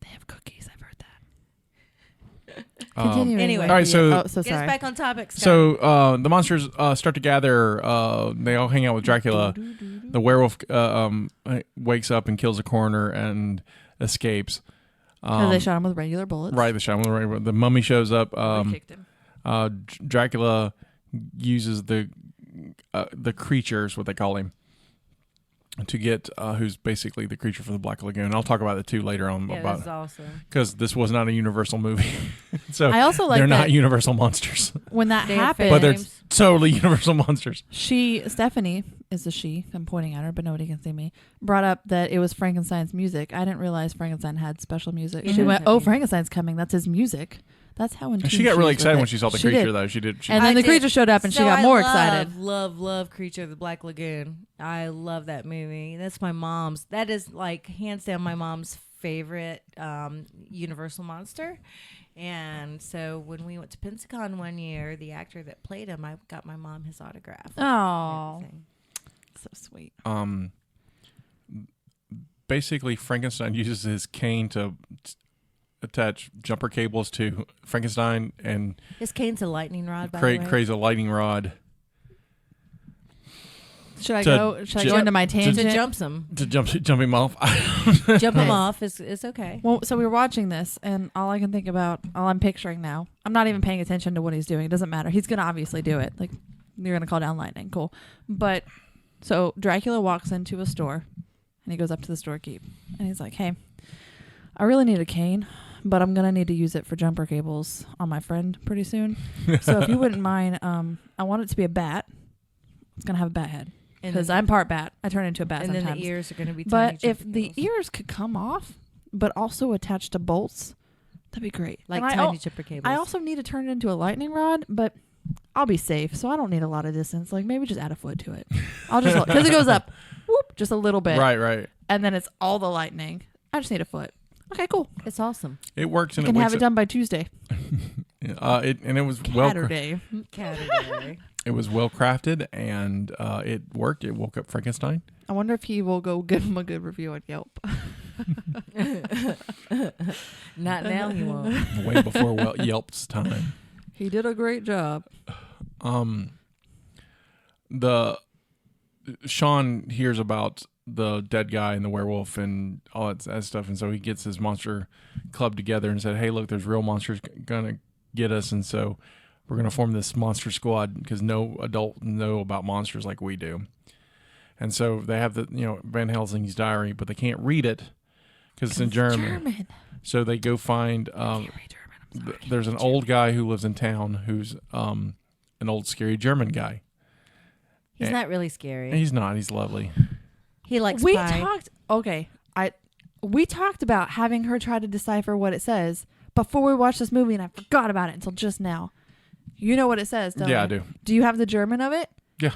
They have cookies. I've heard that. Um, Continuing. Anyway. with All right, the- so- oh, so Get us sorry. back on topic. Scott. So the monsters start to gather. They all hang out with Dracula. The werewolf wakes up and kills a coroner and escapes. Because they shot him with regular bullets. Right, the mummy shows up. They kicked him. Dracula uses the creatures, what they call him, to get who's basically the creature from the Black Lagoon. I'll talk about it too later on yeah, about that's awesome. because this was not a Universal movie, so I also like they're not that- Universal monsters, When that They have happened, but they're Names. totally Universal monsters. Stephanie is a she. I'm pointing at her, but nobody can see me. Brought up that it was Frankenstein's music. I didn't realize Frankenstein had special music. He She does went, have "Oh, music. Frankenstein's coming. That's his music." That's how in tune She got really is with excited it. when she saw the She creature, did. though. She did. And then I the did. creature showed up, and she So got I more love, excited. Love Creature of the Black Lagoon. I love that movie. That's my mom's. That is like hands down my mom's favorite Universal monster. And so when we went to Pensacon one year, the actor that played him, I got my mom his autograph. Oh, so sweet. Basically, Frankenstein uses his cane to attach jumper cables to Frankenstein, and His cane's a lightning rod, by the way. creates a lightning rod Should I To go? Should I go ju- into my To tangent? jump him. to jump him off. Jump him off is okay. Well, so we were watching this, and all I can think about, all I'm picturing now, I'm not even paying attention to what he's doing. It doesn't matter. He's going to obviously do it. Like, you're going to call down lightning. Cool. But, so Dracula walks into a store, and he goes up to the storekeep, and he's like, hey, I really need a cane, but I'm going to need to use it for jumper cables on my friend pretty soon. So if you wouldn't mind, I want it to be a bat. It's going to have a bat head. Because I'm part bat. I turn into a bat sometimes. And then the ears are going to be tiny. But if jumper the cables. ears could come off, but also attached to bolts, that'd be great. Like And tiny jumper cables. I also need to turn it into a lightning rod, but I'll be safe, so I don't need a lot of distance. Like maybe just add a foot to it. I'll just because it goes up, whoop, just a little bit, right. and then it's all the lightning. I just need a foot. Okay, cool. It's awesome. It works, I and can it have it done by Tuesday. It was well. Saturday. Category. It was well crafted, and it worked. It woke up Frankenstein. I wonder if he will go give him a good review on Yelp. Not now, he won't. Way before Yelp's time. He did a great job. Sean hears about the dead guy and the werewolf and all that stuff, and so he gets his monster club together and said, hey, look, there's real monsters gonna get us, and so we're gonna form this monster squad because no adult know about monsters like we do. And so they have the Van Helsing's diary, but they can't read it because it's in German. So they go find there's an old guy who lives in town who's an old scary German guy. He's not really scary. He's not. He's lovely. He likes We pie. talked. Okay, we talked about having her try to decipher what it says before we watched this movie, and I forgot about it until just now. You know what it says, don't you? Yeah, I do. Do you have the German of it? Yeah.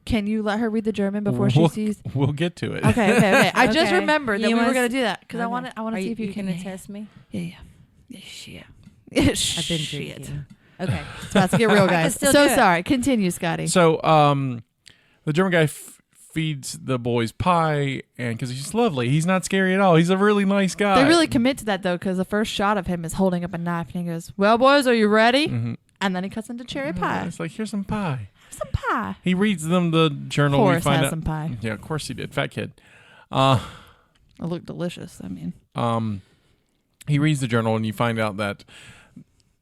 Can you let her read the German before she sees? We'll get to it. Okay. I just Okay. remembered that You we were wanna going s- to do that because I Okay. want to. I want to see if you can going to test me. Yeah. Shit. I've been Shit. drinking. Okay. It's about to get real, guys. still So do it. sorry. Continue, Scotty. So, the German guy feeds the boys pie, and because he's lovely, he's not scary at all. He's a really nice guy. They really commit to that though, because the first shot of him is holding up a knife, and he goes, "Well, boys, are you ready?" Mhm. And then he cuts into cherry pie. It's like, here's some pie. Have some pie. He reads them the journal. Of We course, find has out. some pie. Yeah, of course he did. Fat kid. It looked delicious. I mean, He reads the journal, and you find out that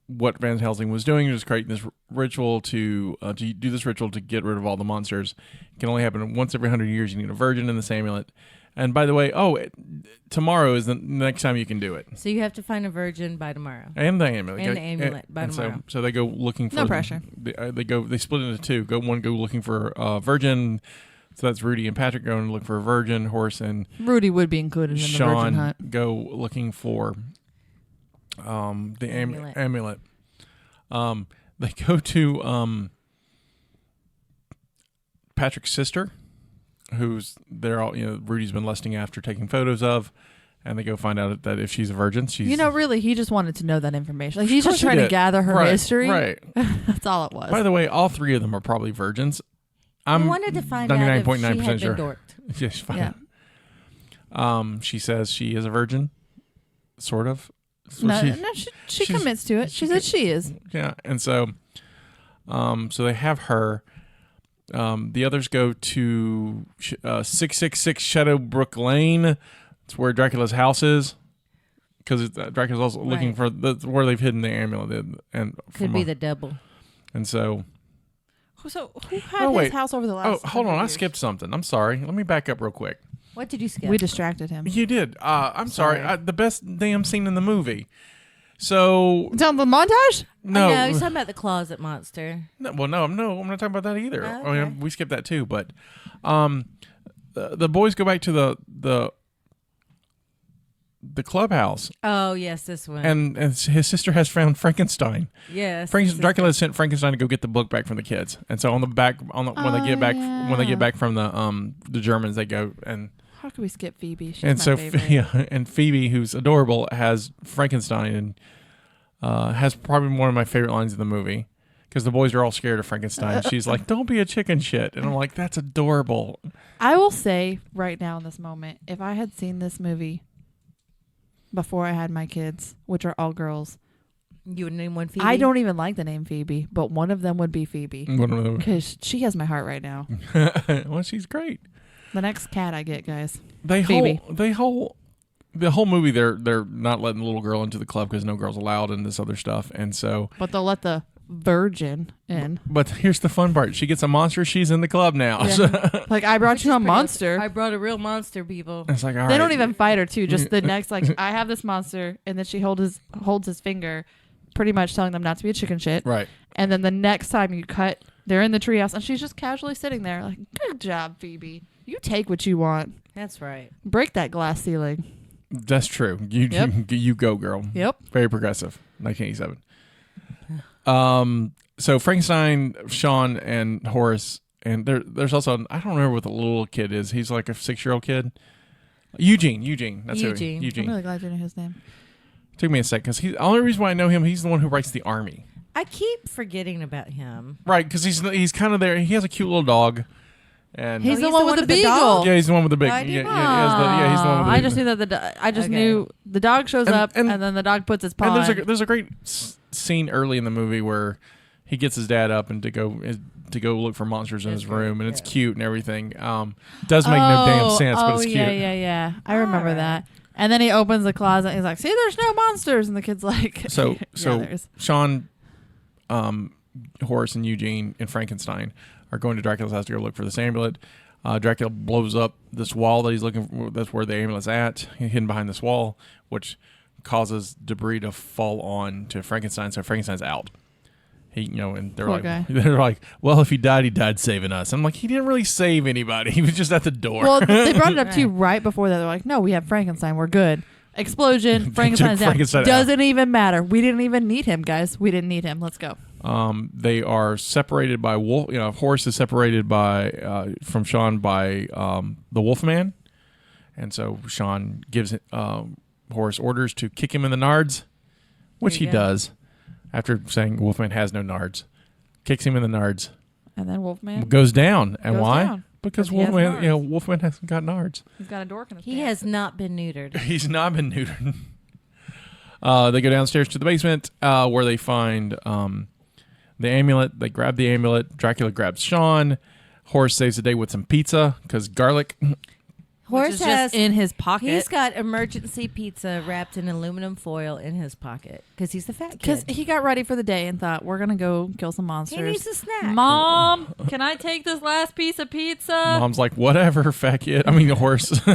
what Van Helsing was doing was creating this ritual to do this ritual to get rid of all the monsters. It can only happen once every 100 years. You need a virgin and this amulet. And by the way, tomorrow is the next time you can do it. So you have to find a virgin by tomorrow. And the amulet. And the amulet by and tomorrow. So they go looking for No pressure. They split into two. One go looking for a virgin. So that's Rudy and Patrick going to look for a virgin. Horace and Rudy would be included in the virgin Sean hunt. go looking for the amulet. They go to Patrick's sister, who's they're all Rudy's been lusting after, taking photos of, and they go find out that if she's a virgin, she's Really, he just wanted to know that information. Like he's Of just course he trying to did. gather her Right, history. Right. That's all it was. By the way, all three of them are probably virgins. I I'm wanted to find out if she had 99.9% been sure. dorked. Yes, fine. Yeah. She says she is a virgin, sort of. That's No, what she she's- commits to it. She said she is. Yeah, and so they have her. The others go to 666 Shadowbrook Lane. It's where Dracula's house is, because Dracula's also looking for where they've hidden the amulet. And Could be the double. And so. So who had his wait. house over the last? Oh, hold on! 100 I years? skipped something. I'm sorry. Let me back up real quick. What did you skip? We distracted him. You did. I'm sorry. The best damn scene in the movie. So It's on the montage. no, No, he's talking about the closet monster. no, well, no, I'm not talking about that either. Oh, I mean, we skipped that too. But the boys go back to the clubhouse, Oh, yes, this one. and his sister has found Frankenstein. yes. Dracula sent Frankenstein to go get the book back from the kids, and so when they get back from the Germans, they go and. How could we skip Phoebe? She's And my so, favorite. yeah, and Phoebe, who's adorable, has Frankenstein, has probably one of my favorite lines in the movie. Because the boys are all scared of Frankenstein. She's like, don't be a chicken shit. And I'm like, that's adorable. I will say right now in this moment, if I had seen this movie before I had my kids, which are all girls, You would name one Phoebe? I don't even like the name Phoebe, but one of them would be Phoebe. One of them. Because she has my heart right now. Well, she's great. The next cat I get, guys. The Phoebe. whole movie, they're not letting the little girl into the club because no girls allowed and this other stuff. And so... But they'll let the virgin in. But here's the fun part. She gets a monster. She's in the club now. Yeah. Like, I brought you a monster. I brought a real monster, people. It's like, all They right. don't even fight her, too. Just the next, like, I have this monster, and then she holds his finger, pretty much telling them not to be a chicken shit. Right. And then the next time you cut, they're in the treehouse, and she's just casually sitting there, like, good job, Phoebe. You take what you want. That's right. Break that glass ceiling. That's true. Yep. You go, girl. Yep. Very progressive. 1987. So Frankenstein, Sean, and Horace, and there's also, I don't remember what the little kid is. He's like a 6-year-old kid. Eugene. That's Eugene. who. Eugene. I'm really glad you know his name. Took me a sec because the only reason why I know him, he's the one who writes the army. I keep forgetting about him. Right, because he's kind of there. He has a cute little dog, and He's the one with the beagle. dog? yeah, he's the one with the big. I didn't He's the one with the I big. just knew that I just Okay. knew the dog shows And- up, and- and then the dog puts his paw And in. there's a great scene early in the movie where he gets his dad up and to go look for monsters in his room, and it's cute and everything. Does make no damn sense, but it's cute. Yeah. I remember that. And then he opens the closet and he's like, see, there's no monsters. And the kid's like, So yeah, there's. Sean, Horace, and Eugene and Frankenstein are going to Dracula's house to go look for this amulet. Dracula blows up this wall that he's looking for. That's where the amulet's at, hidden behind this wall, which causes debris to fall on to Frankenstein. So Frankenstein's out. And they're Poor like, guy. they're like, well, if he died saving us. I'm like, he didn't really save anybody. He was just at the door. Well, they brought it up too right before that. They're like, no, we have Frankenstein. We're good. Explosion. Frankenstein's out. Frankenstein out. Doesn't even matter. We didn't even need him, guys. We didn't need him. Let's go. They are separated by Wolf. Horace is separated from Sean by the Wolfman, and so Sean gives Horace orders to kick him in the nards, which he does after saying Wolfman has no nards. Kicks him in the nards. And then Wolfman Goes down. And goes why? down. Because he has Wolfman, nards. Wolfman hasn't got nards. He's got a dork in his He pants. has not been neutered. He's not been neutered. They go downstairs to the basement where they find the amulet. They grab the amulet. Dracula grabs Sean. Horace saves the day with some pizza because garlic. Which Horace is has just in his pocket. He's got emergency pizza wrapped in aluminum foil in his pocket because he's the fat Because kid. he got ready for the day and thought, we're going to go kill some monsters. He needs a snack. Mom, can I take this last piece of pizza? Mom's like, whatever, fat kid. I mean, the horse. I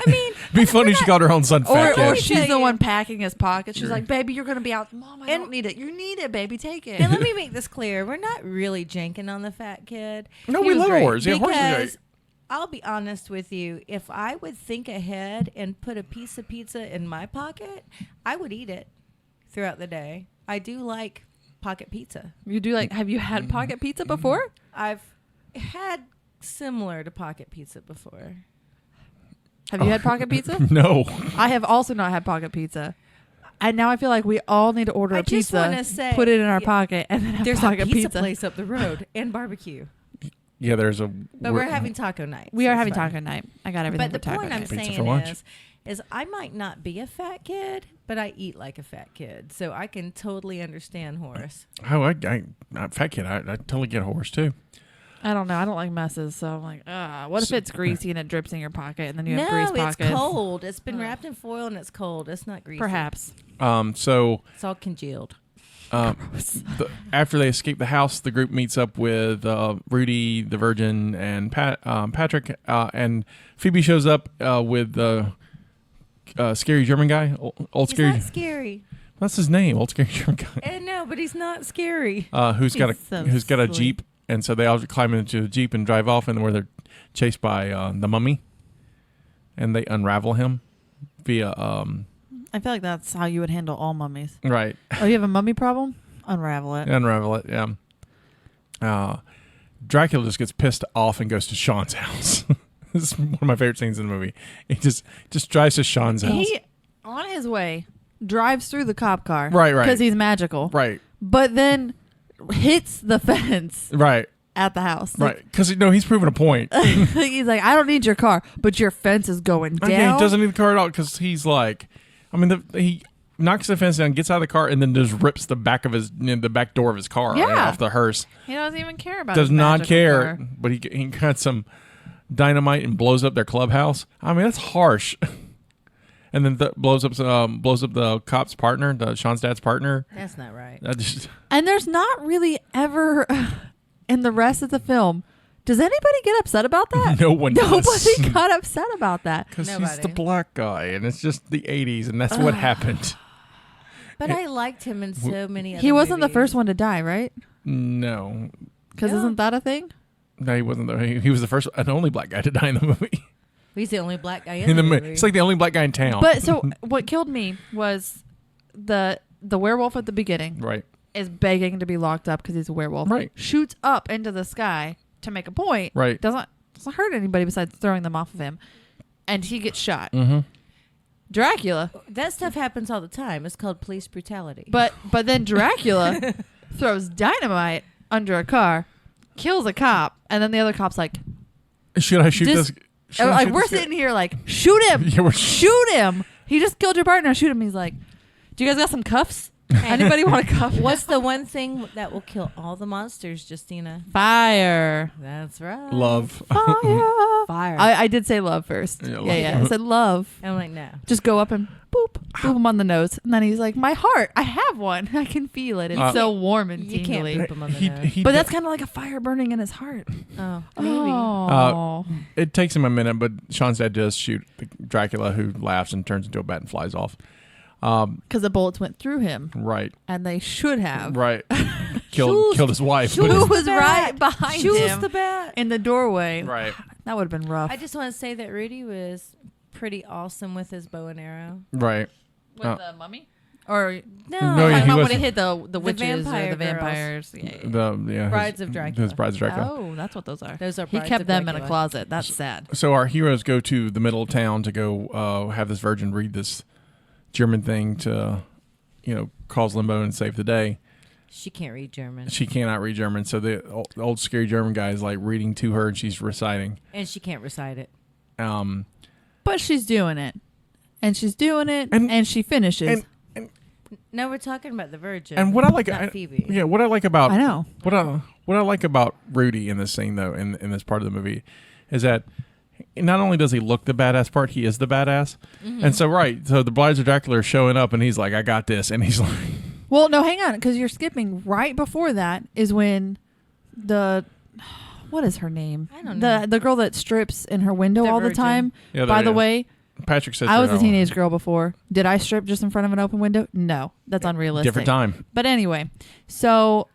mean, Be funny if she called her own son fat Or kid. she's tell the you- one packing his pocket. She's like, baby, you're going to be out. Mom, I don't need it. You need it, baby. Take it. and let me make this clear: we're not really janking on the fat kid. No, He we was love great. Horace. Yeah, Horace is great. Because I'll be honest with you: if I would think ahead and put a piece of pizza in my pocket, I would eat it throughout the day. I do like pocket pizza. You do like, have you had pocket pizza before? I've had similar to pocket pizza before. Have you had pocket pizza? No. I have also not had pocket pizza. And now I feel like we all need to order I a just pizza, wanna say- put it in our Yeah. pocket, and then have There's a pocket pizza place up the road and barbecue, Yeah, there's a. but we're having taco night. We so are it's having fine. taco night. I got everything But the for taco point I'm night. Pizza for saying lunch. is I might not be a fat kid, but I eat like a fat kid, so I can totally understand Horace. Oh, I'm fat kid. I totally get a horse too. I don't know. I don't like messes, so I'm like, what if it's greasy and it drips in your pocket, and then you have grease No, it's pockets? cold. It's been wrapped in foil and it's cold. It's not greasy. Perhaps. So It's all congealed. after they escape the house, the group meets up with Rudy, the Virgin, and Patrick, and Phoebe shows up with the scary German guy, old He's scary. not scary. That's his name, old scary German guy. No, but he's not scary. Who's got He's so a sweet. Jeep, and so they all climb into the Jeep and drive off, and where they're chased by the mummy, and they unravel him via I feel like that's how you would handle all mummies. right. Oh, you have a mummy problem? Unravel it. Unravel it, yeah. Dracula just gets pissed off and goes to Sean's house. This is one of my favorite scenes in the movie. He just drives to Sean's house. He, on his way drives through the cop car. Right. Because he's magical. Right. But then hits the fence Right. at the house. Right. Because he's proving a point. He's like, I don't need your car, but your fence is going down. Okay, he doesn't need the car at all because he's like, he knocks the fence down, gets out of the car, and then just rips the back of the back door of his car off the hearse. He doesn't even care about. Does his not magical care, car. but he got some dynamite and blows up their clubhouse. I mean, that's harsh. And then blows up the cop's partner, Sean's dad's partner. That's not right. And there's not really ever in the rest of the film. Does anybody get upset about that? No one does. Nobody got upset about that. Because he's the black guy, and it's just the 80s, and that's what happened. But I liked him in so many other He wasn't the movies. first one to die, right? No. Because isn't that a thing? No, he wasn't. He was the first and only black guy to die in the movie. He's the only black guy in the movie. It's like the only black guy in town. But so what killed me was the werewolf at the beginning. Right. Is begging to be locked up because he's a werewolf. Right. Shoots up into the sky to make a point. Right. Doesn't hurt anybody besides throwing them off of him. And he gets shot. Mm-hmm. Dracula. That stuff happens all the time. It's called police brutality. But then Dracula throws dynamite under a car, kills a cop, and then the other cop's like, should I shoot this? Like we're sitting here like, shoot him. Yeah, shoot him. He just killed your partner. Shoot him. He's like, do you guys got some cuffs? Anybody want a cuff? What's the one thing that will kill all the monsters, Justina? Fire. That's right. Love. Fire. Fire. I did say love first. Yeah, Yeah. I said love. I'm like, no. Just go up and boop him on the nose. And then he's like, my heart. I have one. I can feel it. It's so warm and You can't tingly. boop him on the nose. But that's kind of like a fire burning in his heart. Oh, maybe. Oh. It takes him a minute, but Sean's dad does shoot Dracula, who laughs and turns into a bat and flies off. Because the bullets went through him. Right. And they should have. Right. killed his wife. Who was right behind Choose him the bat. in the doorway. Right. That would have been rough. I just want to say that Rudy was pretty awesome with his bow and arrow. Right. With the mummy? Or No, No, talking he about when was- he hit the witches vampire or the girls. vampires. Yeah. Brides of Dracula. His Brides of Dracula. Oh, that's what those are. Those are He Brides kept of them in a Dracula. closet. That's sad. So our heroes go to the middle of town to go have this virgin read this German thing to, cause Limbo and save the day. She can't read German. She cannot read German, so the old scary German guy is like reading to her, and she's reciting. And she can't recite it. But she's doing it. And she's doing it. And- And she finishes. No, we're talking about the Virgin. And what I like, not Phoebe. Yeah, what I like about I know. what I like about Rudy in this scene though, in this part of the movie, is that not only does he look the badass part, he is the badass. Mm-hmm. And so the Brides of Dracula are showing up, and he's like, "I got this," and he's like, Well, no, hang on, because you're skipping right before that is when what is her name? I don't know. The girl that strips in her window The all the virgin. time. Yeah, By the yeah. way, Patrick says, I was a teenage girl before. Did I strip just in front of an open window? No, that's unrealistic. Different time. But anyway, so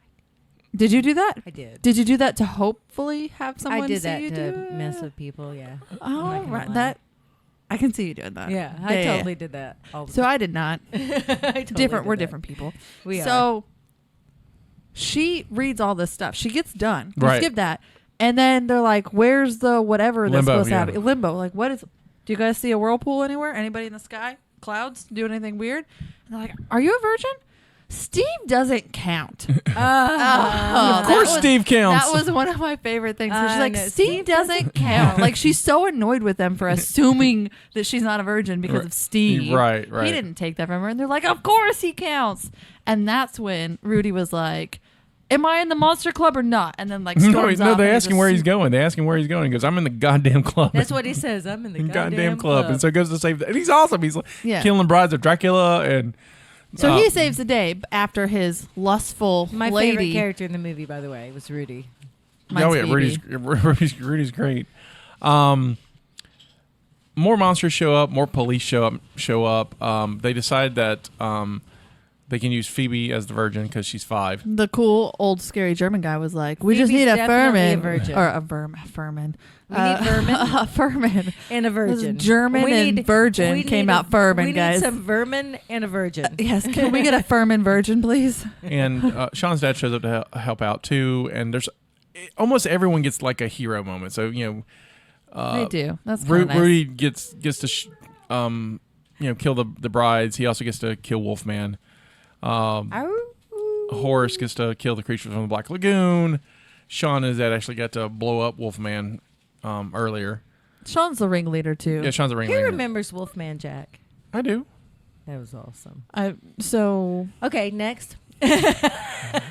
did you do that? I did. Did you do that to hopefully have someone I did see that you to do it? mess with people, yeah. Oh, gonna right. lie. That I can see you doing that. Yeah, I Yeah. totally did that. All the So I did not. time. I totally Different. did We're that. different people. We are. So she reads all this stuff. She gets done. We Right. skip that, and then they're like, "Where's the whatever that's Limbo, supposed to yeah. happen?" Limbo. Like, what is? Do you guys see a whirlpool anywhere? Anybody in the sky? Clouds? Doing anything weird? And they're like, "Are you a virgin?" Steve doesn't count. Of course, Steve counts. That was one of my favorite things. She's I like, know, Steve Steve doesn't count. Like, she's so annoyed with them for assuming that she's not a virgin because of Steve. Right. He didn't take that from her. And they're like, of course he counts. And that's when Rudy was like, am I in the monster club or not? And then, like, storms No, off they and ask he's him a where he's super- going. They ask him where he's going. He goes, "I'm in the goddamn club." That's what he says. I'm in the goddamn club. And so he goes to save. And he's awesome. He's like Yeah. killing Brides of Dracula and. So he saves the day after his lustful My lady. favorite character in the movie, by the way, was Rudy. Mine's Oh yeah, Phoebe. Rudy's great. More monsters show up. More police show up. They decide that they can use Phoebe as the virgin because she's 5. The cool old scary German guy was like, "We just Phoebe's need a definitely a Furman virgin. or a Furman. We need vermin A Furman. and a virgin. German and virgin we came need out Furman, we guys. need some vermin and a virgin. Yes, can we get a Furman virgin, please? And Sean's dad shows up to help out too. And there's almost everyone gets like a hero moment. So They do. That's kind of nice. Rudy gets to kill the brides. He also gets to kill Wolfman. Horace gets to kill the creatures from the Black Lagoon. Sean is that actually got to blow up Wolfman earlier. Sean's the ringleader too. Yeah, Sean's the Who ringleader. remembers Wolfman Jack? I do. That was awesome. Okay, next. I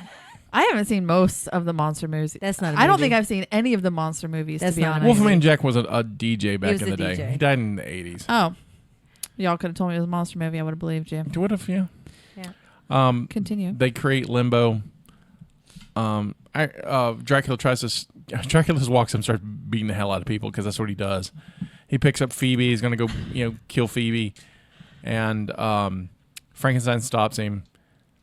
haven't seen most of the monster movies. That's not a I don't movie. think I've seen any of the monster movies, That's to be not a honest. movie. Wolfman Jack was a DJ back was in the a day. DJ. He died in the 80s. Oh. Y'all could have told me it was a monster movie. I would have believed you. What if, yeah. Yeah. Continue. They create limbo. Dracula just walks up and starts beating the hell out of people because that's what he does. He picks up Phoebe. He's going to go, kill Phoebe. And Frankenstein stops him.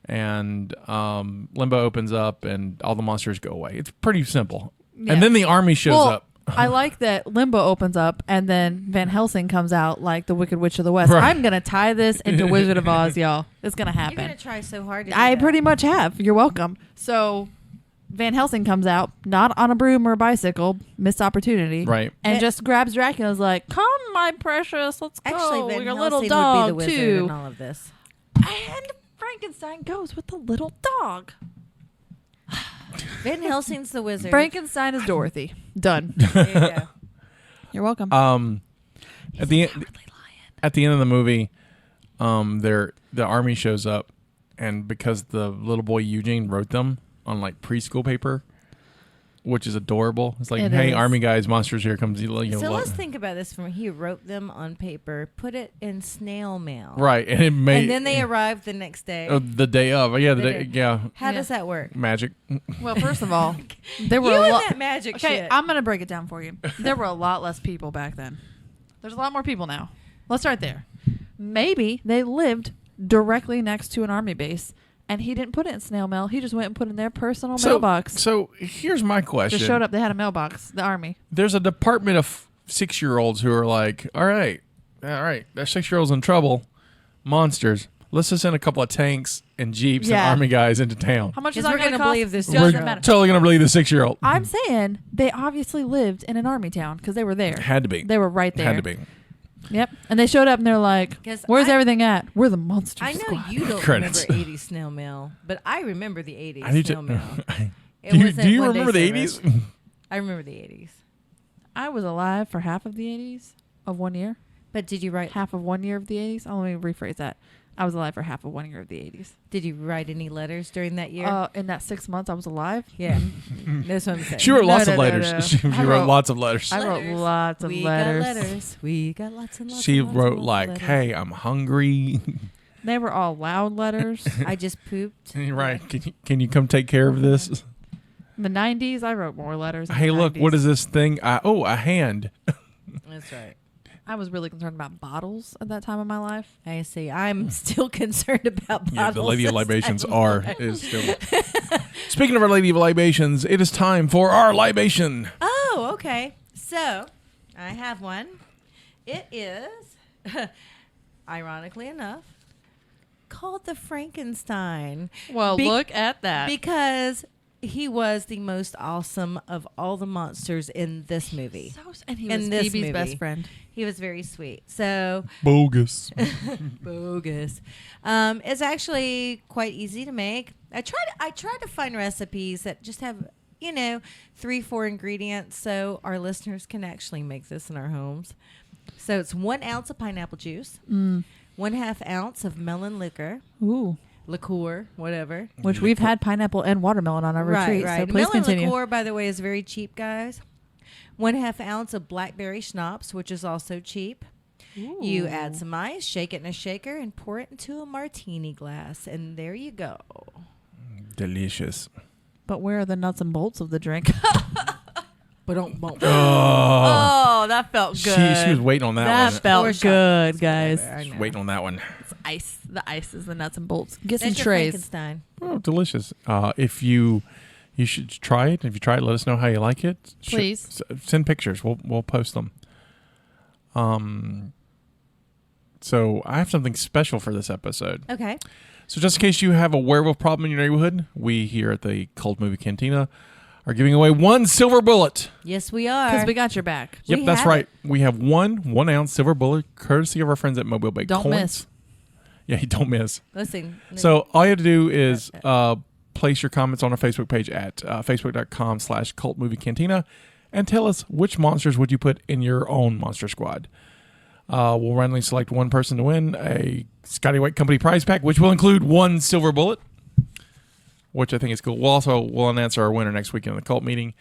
And Limbo opens up and all the monsters go away. It's pretty simple. Yeah. And then the army shows up. I like that Limbo opens up and then Van Helsing comes out like the Wicked Witch of the West. Right. I'm going to tie this into Wizard of Oz, y'all. It's going to You're happen. going to try so hard to do I that. pretty much have. You're welcome. So Van Helsing comes out, not on a broom or a bicycle, missed opportunity. Right. And just grabs Dracula's like, come, my precious, let's go. Actually, Van Your Helsing little would dog, be the wizard too. in all of this. And Frankenstein goes with the little dog. Van Helsing's the wizard. Frankenstein is Dorothy. Done. There you go. You're welcome. At the end of the movie, the army shows up, and because the little boy Eugene wrote them on like preschool paper, which is adorable. It's like, It hey, is. army guys, monsters here comes. So let's think about this from he wrote them on paper, put it in snail mail. Right, and it made And then they arrived the next day. the day of. Yeah, The day. yeah, How does that work? magic. Well, first of all, there were You a and lot. that magic Okay, shit. I'm gonna break it down for you. There were a lot less people back then. There's a lot more people now. Let's start there. Maybe they lived directly next to an army base, and he didn't put it in snail mail. He just went and put it in their personal mailbox. So here's my question. Just showed up. They had a mailbox. The army. There's a department of 6-year-olds who are like, all right, that 6-year-old's in trouble. Monsters. Let's just send a couple of tanks and jeeps and Yeah. army guys into town. How much is Because that we're going to gonna cost? believe this Doesn't six-year-old. matter. Totally gonna believe the 6-year-old. I'm saying they obviously lived in an army town because they were there. Had to be. They were right there. Had to be. Yep. And they showed up and they're like, 'Cause where's I- everything at? We're the monster I know squad. you don't Credits. remember 80s snail mail, but I remember the 80s I need snail to. mail. It do you, wasn't do you one day remember the service. 80s? I remember the 80s. I was alive for half of the 80s of 1 year. But did you write Half of 1 year of the 80s. Oh, let me rephrase that. I was alive for half of 1 year of the 80s. Did you write any letters during that year? In that 6 months I was alive. Yeah. That's what I'm saying. She wrote lots no, of no, letters. no. She I wrote wrote- lots of letters. I wrote lots of we letters. got letters. We got lots and lots She and lots wrote and lots like, of letters. "Hey, I'm hungry." They were all loud letters. I just pooped. Right? Can you come take care of this? In the 90s, I wrote more letters. in Hey, the look, 90s. what is this thing? A hand. That's right. I was really concerned about bottles at that time of my life. I see. I'm still concerned about bottles. Yeah, the Lady of this Libations time. is still. Speaking of our Lady of Libations, it is time for our libation. Oh, okay. So, I have one. It is, ironically enough, called the Frankenstein. Well, Be- look at that. Because he was the most awesome of all the monsters in this movie. And he in was this Phoebe's movie. best friend. He was very sweet. So, Bogus. bogus. It's actually quite easy to make. I try to find recipes that just have 3-4 ingredients so our listeners can actually make this in our homes. So it's 1 ounce of pineapple juice, 1/2 ounce of melon liquor, liqueur, whatever. Which we've had pineapple and watermelon on our retreat. Right. So please Melon continue. liqueur, by the way, is very cheap, guys. 1/2 ounce of blackberry schnapps, which is also cheap. You add some ice, shake it in a shaker, and pour it into a martini glass. And there you go. Delicious. But where are the nuts and bolts of the drink? Oh, that felt she was waiting on that That one. felt Or shots, good, guys. whatever, I know. Waiting on that one. It's ice. The ice is the nuts and bolts. Get That's some your trays. Frankenstein. Oh, delicious. If you should try it. If you try it, let us know how you like it. Please. Send pictures. We'll post them. So I have something special for this episode. Okay. So just in case you have a werewolf problem in your neighborhood, we here at the Cult Movie Cantina are giving away 1 silver bullet. Yes, we are. Because we got your back. Yep, We that's have right. We have 1 ounce silver bullet, courtesy of our friends at Mobile Bay Don't Coins. miss. Yeah, you don't miss. Listen. So all you have to do is place your comments on our Facebook page at facebook.com/cultmoviecantina and tell us which monsters would you put in your own monster squad. We'll randomly select one person to win a Scotty White Company prize pack, which will include 1 silver bullet, which I think is cool. We'll announce our winner next week in the cult meeting.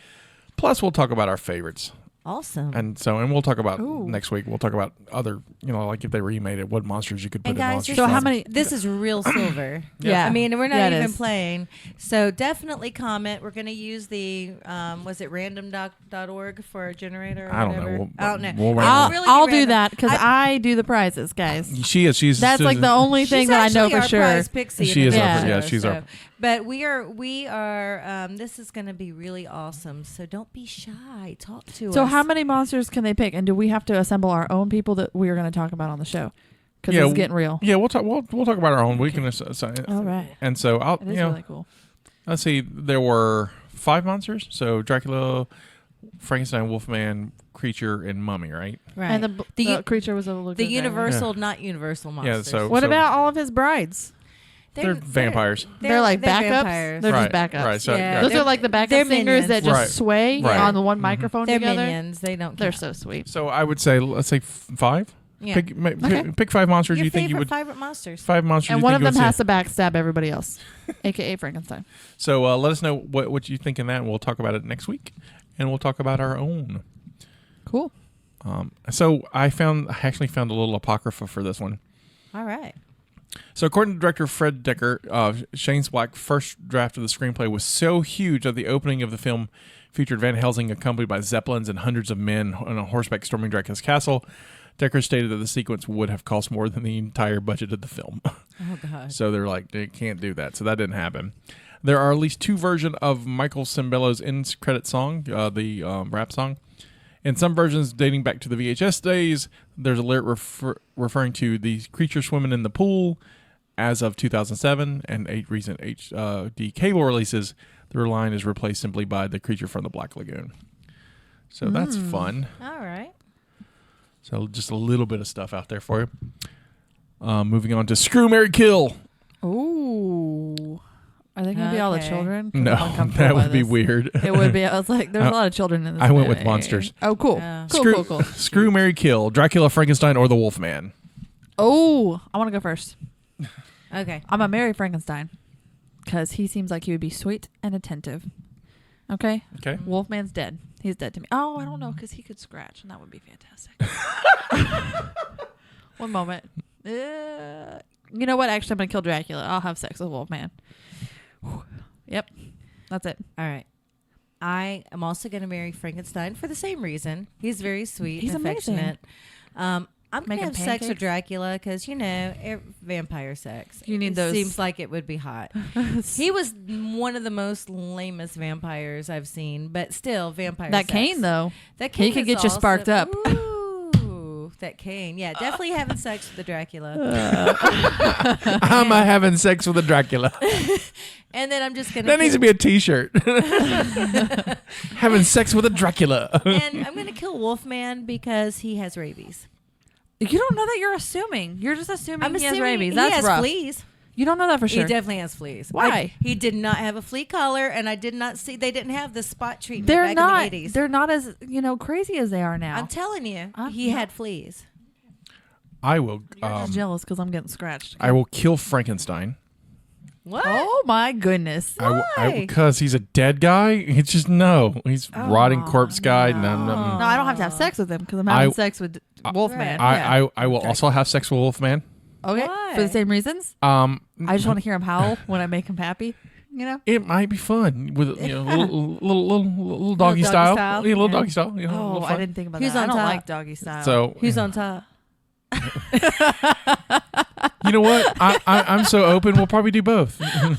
Plus, we'll talk about our favorites. Awesome. And we'll talk about next week. We'll talk about other, like if they remade it, what monsters you could put And in guys, monsters. So how many? This is real silver. Yeah. I mean, we're not Yeah, it even is. playing. So definitely comment. We're going to use the, was it random.org for a generator or I don't know. whatever? I don't know. We'll I'll, I'll do that because I do the prizes, guys. She's That's like the only thing that I know for sure. Prize pixie She in is the our- show, yeah, she's our- But we are. This is going to be really awesome. So don't be shy. Talk to us. So how many monsters can they pick, and do we have to assemble our own people that we are going to talk about on the show? Because it's getting real. Yeah, we'll talk. We'll talk about our own. We can. All right. And so I'll. It is really cool. Let's see. There were 5 monsters. So Dracula, Frankenstein, Wolfman, Creature, and Mummy. Right. Right. And the creature was a little. The universal, not universal monsters. Yeah. So What about all of his brides? They're vampires. They're like backups. vampires. They're Right, just backups. right, so- Yeah. Those They're- are like the they're backup singers that minions. just Right. sway Right. on the one microphone They're together. minions. They don't. They're count. so sweet. So I would say let's say 5. Yeah. Pick 5 monsters Your you think you favorite would. favorite monsters. 5 monsters. And you one think of them you would has see. to backstab everybody else, aka Frankenstein. So let us know what you think in that, and we'll talk about it next week, and we'll talk about our own. Cool. So I actually found a little apocrypha for this one. All right. So according to director Fred Decker, Shane Black's first draft of the screenplay was so huge that the opening of the film featured Van Helsing accompanied by Zeppelins and hundreds of men on a horseback storming Dracula's castle. Decker stated that the sequence would have cost more than the entire budget of the film. Oh God. So they're like, they can't do that. So that didn't happen. There are at least 2 versions of Michael Cimbello's end credit song, the rap song. In some versions dating back to the VHS days, there's a lyric referring to the creature swimming in the pool. As of 2007 and 8 recent HD cable releases, the line is replaced simply by the creature from the Black Lagoon. So that's fun. All right. So just a little bit of stuff out there for you. Moving on to Screw, Marry, Kill. Ooh. Are they going to be all the Okay. children? No, I'm uncomfortable that by would be this. weird. It would be. I was like, there's a lot of children in this. I went with movie. monsters. Oh, cool. Yeah. Cool. Screw, Marry, Kill. Dracula, Frankenstein, or the Wolfman. Oh, I want to go first. Okay. I'm going to marry Frankenstein because he seems like he would be sweet and attentive. Okay? Okay. Wolfman's dead. He's dead to me. Oh, I don't know because he could scratch and that would be fantastic. One moment. You know what? Actually, I'm going to kill Dracula. I'll have sex with Wolfman. Yep. That's it. All right. I am also going to marry Frankenstein for the same reason. He's very sweet He's and amazing. affectionate. I'm going to Making have sex with pancakes? Dracula because, vampire sex. You need It those. Seems like it would be hot. He was one of the most lamest vampires I've seen, but still vampire That sex. Cane, though. That He cane could is get you also- sparked up. Ooh, that cane. Yeah, definitely having sex with the Dracula. I'm having sex with a Dracula. And then I'm just going That needs to be a T-shirt. Having sex with a Dracula. And I'm going to kill Wolfman because he has rabies. You don't know that you're assuming. You're just assuming I'm he has assuming rabies. he That's has rough. fleas. You don't know that for sure. He definitely has fleas. Why? He did not have a flea collar, and I did not see. They didn't have the spot treatment They're back not. in the 80s. They're not as crazy as they are now. I'm telling you, I'm he not- had fleas. I will. You're just jealous because I'm getting scratched. I will kill Frankenstein. What? Oh my goodness! Because he's a dead guy. It's just no. He's rotting corpse guy. No. No, I don't have to have sex with him because I'm having sex with Wolfman. I will also have sex with Wolfman. Okay, Why? for the same reasons. I just want to hear him howl when I make him happy. You know. It might be fun with little doggy doggy style. style. Yeah, little Yeah. doggy style. You know, a Oh, little I fun. didn't think about Who's that. I on don't top? like doggy style. So Who's on top? you know what? I'm so open. We'll probably do both. I'm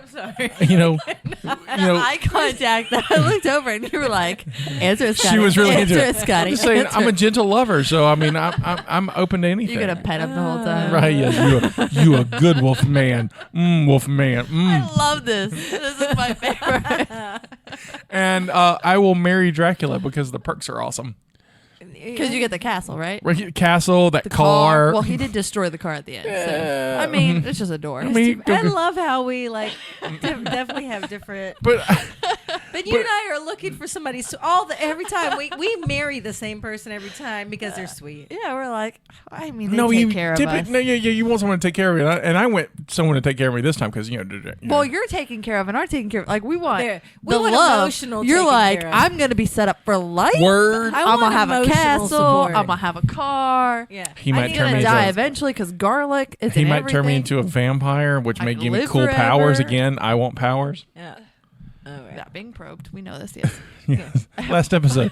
so Sorry. you know, Eye contact. I looked over and you were like, "Answer it, Scotty." she was really Answer into it, it. Scotty. I'm just saying, Answer I'm a it. gentle lover, so I mean, I'm open to anything. You're gonna pet him the whole time. Right? Yes, you a good wolf man. Wolf man. I love this. This is my favorite. And I will marry Dracula because the perks are awesome. Because you get the castle, right? Castle, that The car. Well, he did destroy the car at the end. So I mean, it's just a door. I love how we like definitely have different. But But you and I are looking for somebody. So every time we marry the same person every time because they're sweet. Yeah, we're like, I mean, they no, take you care of us. No, yeah, you want someone to take care of you, and I went someone to take care of me this time because Well, you're taking care of and I'm taking care of. Like we want We the want love. emotional You're taken like, care of. I'm gonna be set up for life. Word. I I'm want gonna have a emotional castle. support. I'm gonna have a car. Yeah. He I'm might turn gonna me die into eventually because garlic is he in might turn me everything. into a vampire, which I may could give me live cool powers forever. again. I want powers. Yeah. All right. That being probed. We know this. Yes. Yes. Last episode.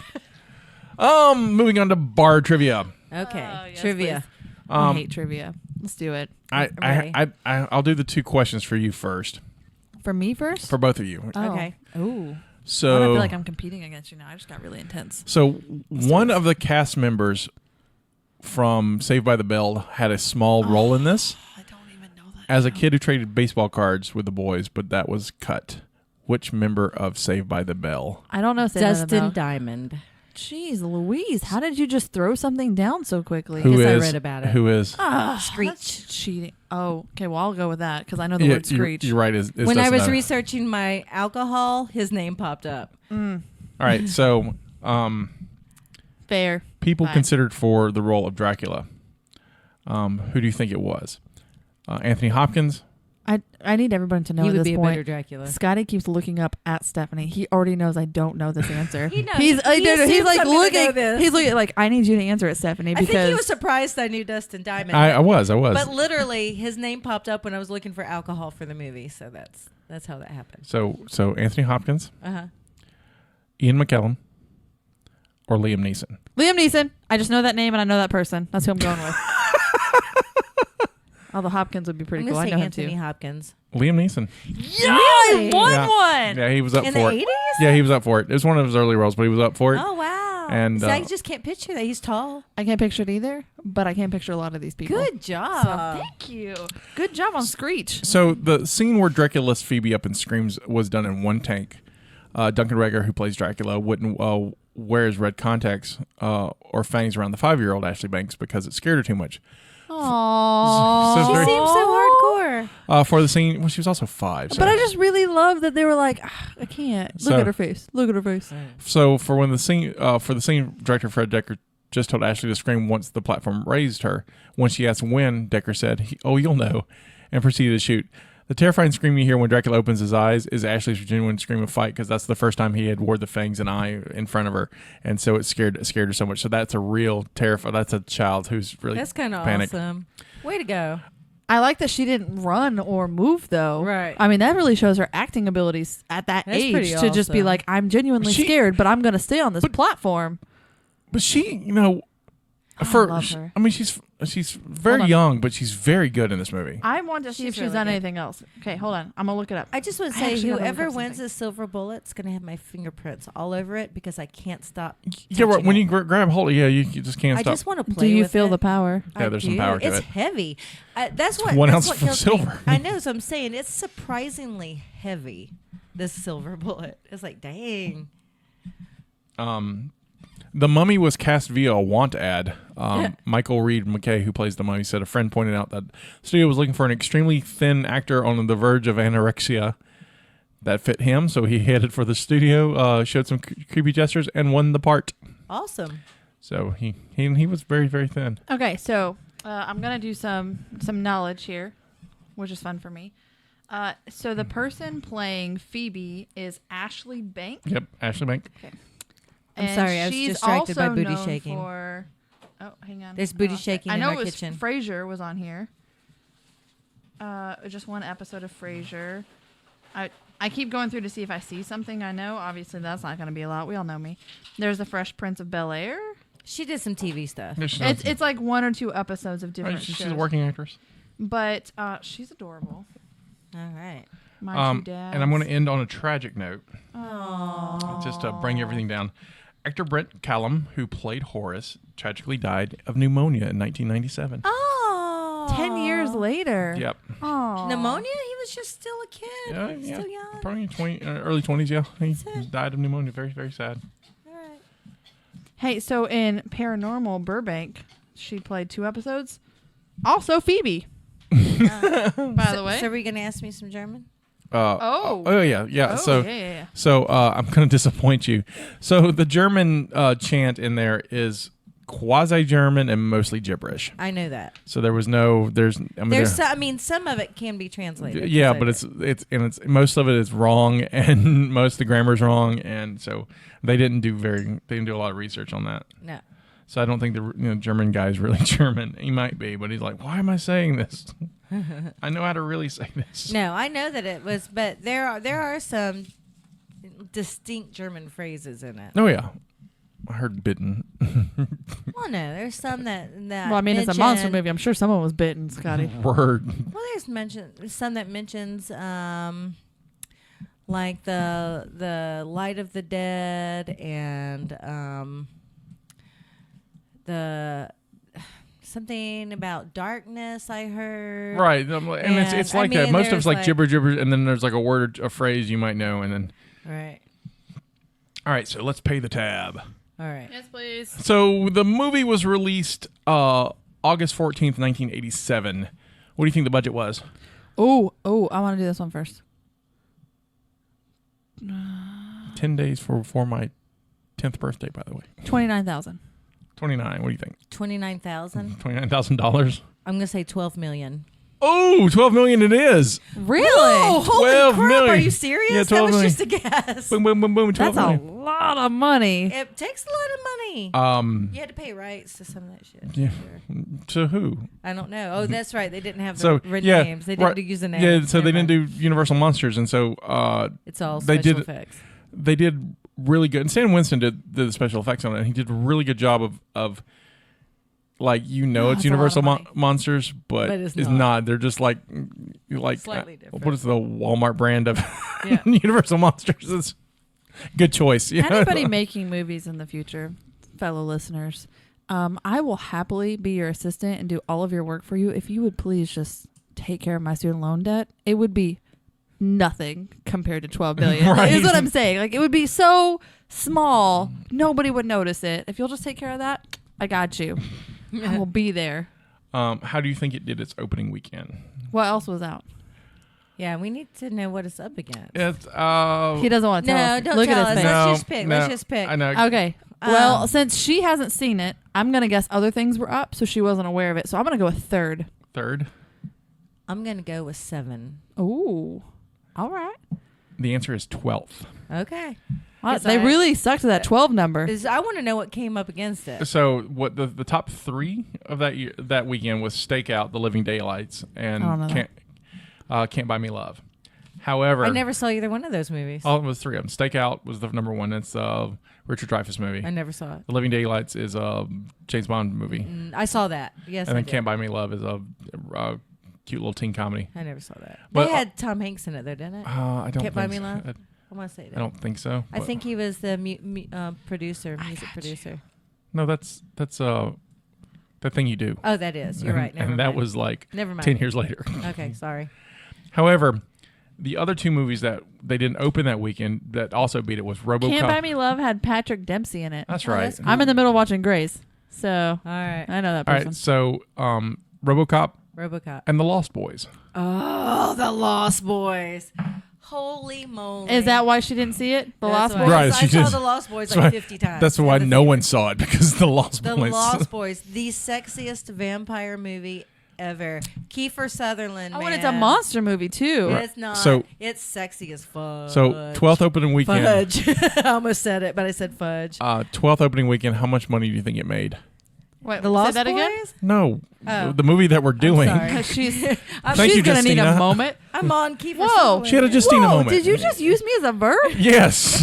Moving on to bar trivia. Okay. Oh, yes, Trivia. I hate trivia. Let's do it. I'll do the two questions for you first, For me first. for both of you. Oh. Okay. Ooh. So I feel like I'm competing against you now. I just got really intense. So one of the cast members from Saved by the Bell had a small role in this. I don't even know that. As a kid who traded baseball cards with the boys, but that was cut. Which member of Saved by the Bell? I don't know. Saved by the Dustin Bell. Diamond. Jeez, Louise, how did you just throw something down so quickly? Who Because I is? read about it. Who is? Screech. That's cheating. Oh, okay. Well, I'll go with that because I know the Yeah, word screech. You're right. Is When I Dustin was Diamond. researching my alcohol, his name popped up. All right. So Fair. people Fine. considered for the role of Dracula. Who do you think it was? Anthony Hopkins? I need everyone to know He at would this be a point. better Dracula. Scotty keeps looking up at Stephanie. He already knows I don't know this answer. He knows. He's like, He he's assumes like I'm gonna know looking. this. He's looking like I need you to answer it, Stephanie, I because think he was surprised I knew Dustin Diamond. I was. But literally, his name popped up when I was looking for alcohol for the movie. So that's how that happened. So Anthony Hopkins, Uh-huh. Ian McKellen, or Liam Neeson? Liam Neeson. I just know that name and I know that person. That's who I'm going with. Although Hopkins would be pretty I'm cool. gonna I say know him Anthony too. Hopkins. Liam Neeson. Yeah, I won Yeah. one. Yeah, he was up In for the it. 80s? Yeah, he was up for it. It was one of his early roles, but he was up for it. Oh, wow. And, See, I just can't picture that. He's tall. I can't picture it either, but I can't picture a lot of these people. Good job. So, thank you. Good job on Screech. So the scene where Dracula lifts Phoebe up and screams was done in one take. Duncan Reger, who plays Dracula, wouldn't wear his red contacts or fangs around the 5-year-old Ashley Banks because it scared her too much. Aww. So it's She very- seems so hardcore. For the scene, well, she was also 5. So. But I just really love that they were like, I can't. Look So- at her face. Look at her face. So for the scene, director Fred Decker just told Ashley to scream once the platform raised her. When she asked when, Decker said, "Oh, you'll know," and proceeded to shoot. The terrifying scream you hear when Dracula opens his eyes is Ashley's genuine scream of fight because that's the first time he had wore the fangs and eye in front of her, and so it scared her so much. So that's a real terrifying. That's a child who's really That's kind of panicked. awesome. Way to go. I like that she didn't run or move though. Right. I mean, that really shows her acting abilities at that That's age pretty to just be awesome. like, I'm genuinely She- scared, but I'm going to stay on this platform. But she, love her. I mean, she's very Hold on. young, but she's very good in this movie. I want to see if She's she's really done good. anything else. Okay, hold on. I'm going to look it up. I just want to I say, actually gotta look whoever up wins something. this silver bullet's going to have my fingerprints all over it because I can't stop. Yeah, right. touching When it. you grab hold, you just can't I stop. just want to Do play you with feel it. the power? Yeah, there's some do. power to it's it. heavy. That's what. 1 that's ounce what of kills me. silver. I know. So I'm saying it's surprisingly heavy. This silver bullet. It's like, dang. The Mummy was cast via a want ad. Michael Reed McKay, who plays the Mummy, said a friend pointed out that the studio was looking for an extremely thin actor on the verge of anorexia that fit him, so he headed for the studio, showed some creepy gestures, and won the part. Awesome. So he was very, very thin. Okay, so I'm going to do some knowledge here, which is fun for me. So the person playing Phoebe is Ashley Bank. Yep, Ashley Bank. Okay. I'm And sorry, I was she's distracted by also booty known shaking. For, oh, hang on. There's booty okay. shaking I in know our it was kitchen. Frasier was on here. Just one episode of Frasier. I keep going through to see if I see something I know. Obviously, that's not going to be a lot. We all know me. There's the Fresh Prince of Bel-Air. She did some TV stuff. Yeah, she's It's like 1 or 2 episodes of different she's shows. a working actress. But she's adorable. All right. My Two Dads. And I'm going to end on a tragic note. Aww. Just to bring everything down. Actor Brent Callum, who played Horace, tragically died of pneumonia in 1997. Oh. 10 years later. Yep. Oh. Pneumonia? He was just still a kid. Yeah, He was still young. Probably early 20s, yeah. He died of pneumonia. Very, very sad. All right. Hey, so in Paranormal Burbank, she played 2 episodes. Also Phoebe. By the way. So are you going to ask me some German? Oh yeah. Oh, So yeah. so I'm going to disappoint you. So the German chant in there is quasi-German and mostly gibberish. I know that. So there was no some of it can be translated. yeah, but it's most of it is wrong, and most of the grammar is wrong, and so they didn't do a lot of research on that. No. So I don't think the German guy is really German. He might be, but he's like, why am I saying this? I know how to really say this. No, I know that it was, but there are some distinct German phrases in it. Oh yeah, I heard bitten. Well, no, there's some that Well, I mean, it's a monster movie. I'm sure someone was bitten, Scotty. Word. Well, there's some that mentions like the Light of the Dead and the something about darkness. I heard. Right, and it's like that. Most of it's like gibber, and then there's like a word, a phrase you might know, and then. Right. All right, so let's pay the tab. All right. Yes, please. So the movie was released August 14th, 1987. What do you think the budget was? Oh, I want to do this one first. 10 days for my 10th birthday, by the way. 29,000. 29. What do you think? 29,000. $29,000. I'm gonna say 12 million. Oh, 12 million it is. Really? Whoa, holy 12 crap! million. Are you serious? Yeah, 12 that was million. just a guess. Boom, boom, boom, boom. 12 That's million. a lot of money. It takes a lot of money. You had to pay rights to some of that shit. Yeah. Sure. To who? I don't know. Oh, that's right. They didn't have the So names. They didn't use the names. Yeah, so they Never didn't mind. do Universal Monsters, and so It's all they special did. effects. They did really good. And Stan Winston did the special effects on it, and he did a really good job of like it's That's a lot of Universal money. Monsters, but it's it's not. not. They're just like Slightly different. what is the Walmart brand of Yeah. Universal Monsters? It's good choice. Yeah. Anybody making movies in the future, fellow listeners, I will happily be your assistant and do all of your work for you if you would please just take care of my student loan debt. It would be nothing compared to 12 billion. Right. Is what I'm saying. Like, it would be so small, nobody would notice it. If you'll just take care of that, I got you. I will be there. How do you think it did its opening weekend? What else was out? Yeah, we need to know what it's up against. It's He doesn't want to tell No, us. don't Look tell at his us. face. Let's just pick. Let's just pick. I know. Okay. Well, since she hasn't seen it, I'm going to guess other things were up, so she wasn't aware of it. So I'm going to go with third. Third. I'm gonna go with 7. Ooh. All right. The answer is 12th. Okay. Wow, 'Cause they really stuck to that 12 number. I want to know what came up against it. So what the top 3 of that weekend was Stakeout, The Living Daylights, and I don't know Can't Buy Me Love. However, I never saw either one of those movies. it was 3 of them. Stakeout was the number 1. It's a Richard Dreyfuss movie. I never saw it. The Living Daylights is a James Bond movie, I saw that. Yes, and I then did. Can't Buy Me Love is a cute little teen comedy. I never saw that. But, They had Tom Hanks in it, though, didn't it? I don't Can't Buy think Me so. Love? I want to say that. I don't think so. I but- think he was the producer, music producer. No, that's that thing you do. Oh, that is. You're right. Never and that mind. was like Never mind. 10 years later. Okay, sorry. However, the other 2 movies that they didn't open that weekend that also beat it was RoboCop. Can't Buy Me Love had Patrick Dempsey in it. That's Oh, right. that's I'm in the middle watching Grace, so All right. I know that All person. right, so RoboCop RoboCop. and The Lost Boys. Oh, the Lost Boys. Holy moly. Is that why she didn't see it? The Lost why. Boys? Right, I she saw just- the Lost Boys That's like why- 50 times. That's why in the no one theater. saw it, because The Lost The Boys. Lost Boys, the sexiest vampire movie ever. Kiefer Sutherland. Oh, man. and it's a monster movie too. It's not. So- it's sexy as fudge. So 12th opening weekend. Fudge. I almost said it, but I said fudge. 12th opening weekend. How much money do you think it made? Wait, The Lost say that again? Boys? No, Oh. the movie that we're doing. sorry. Because she's Thank she's you, gonna need a Jestina. moment. I'm on Kiefer Whoa. Sutherland. She had a Jestina Whoa, moment. did you just use me as a verb? Yes.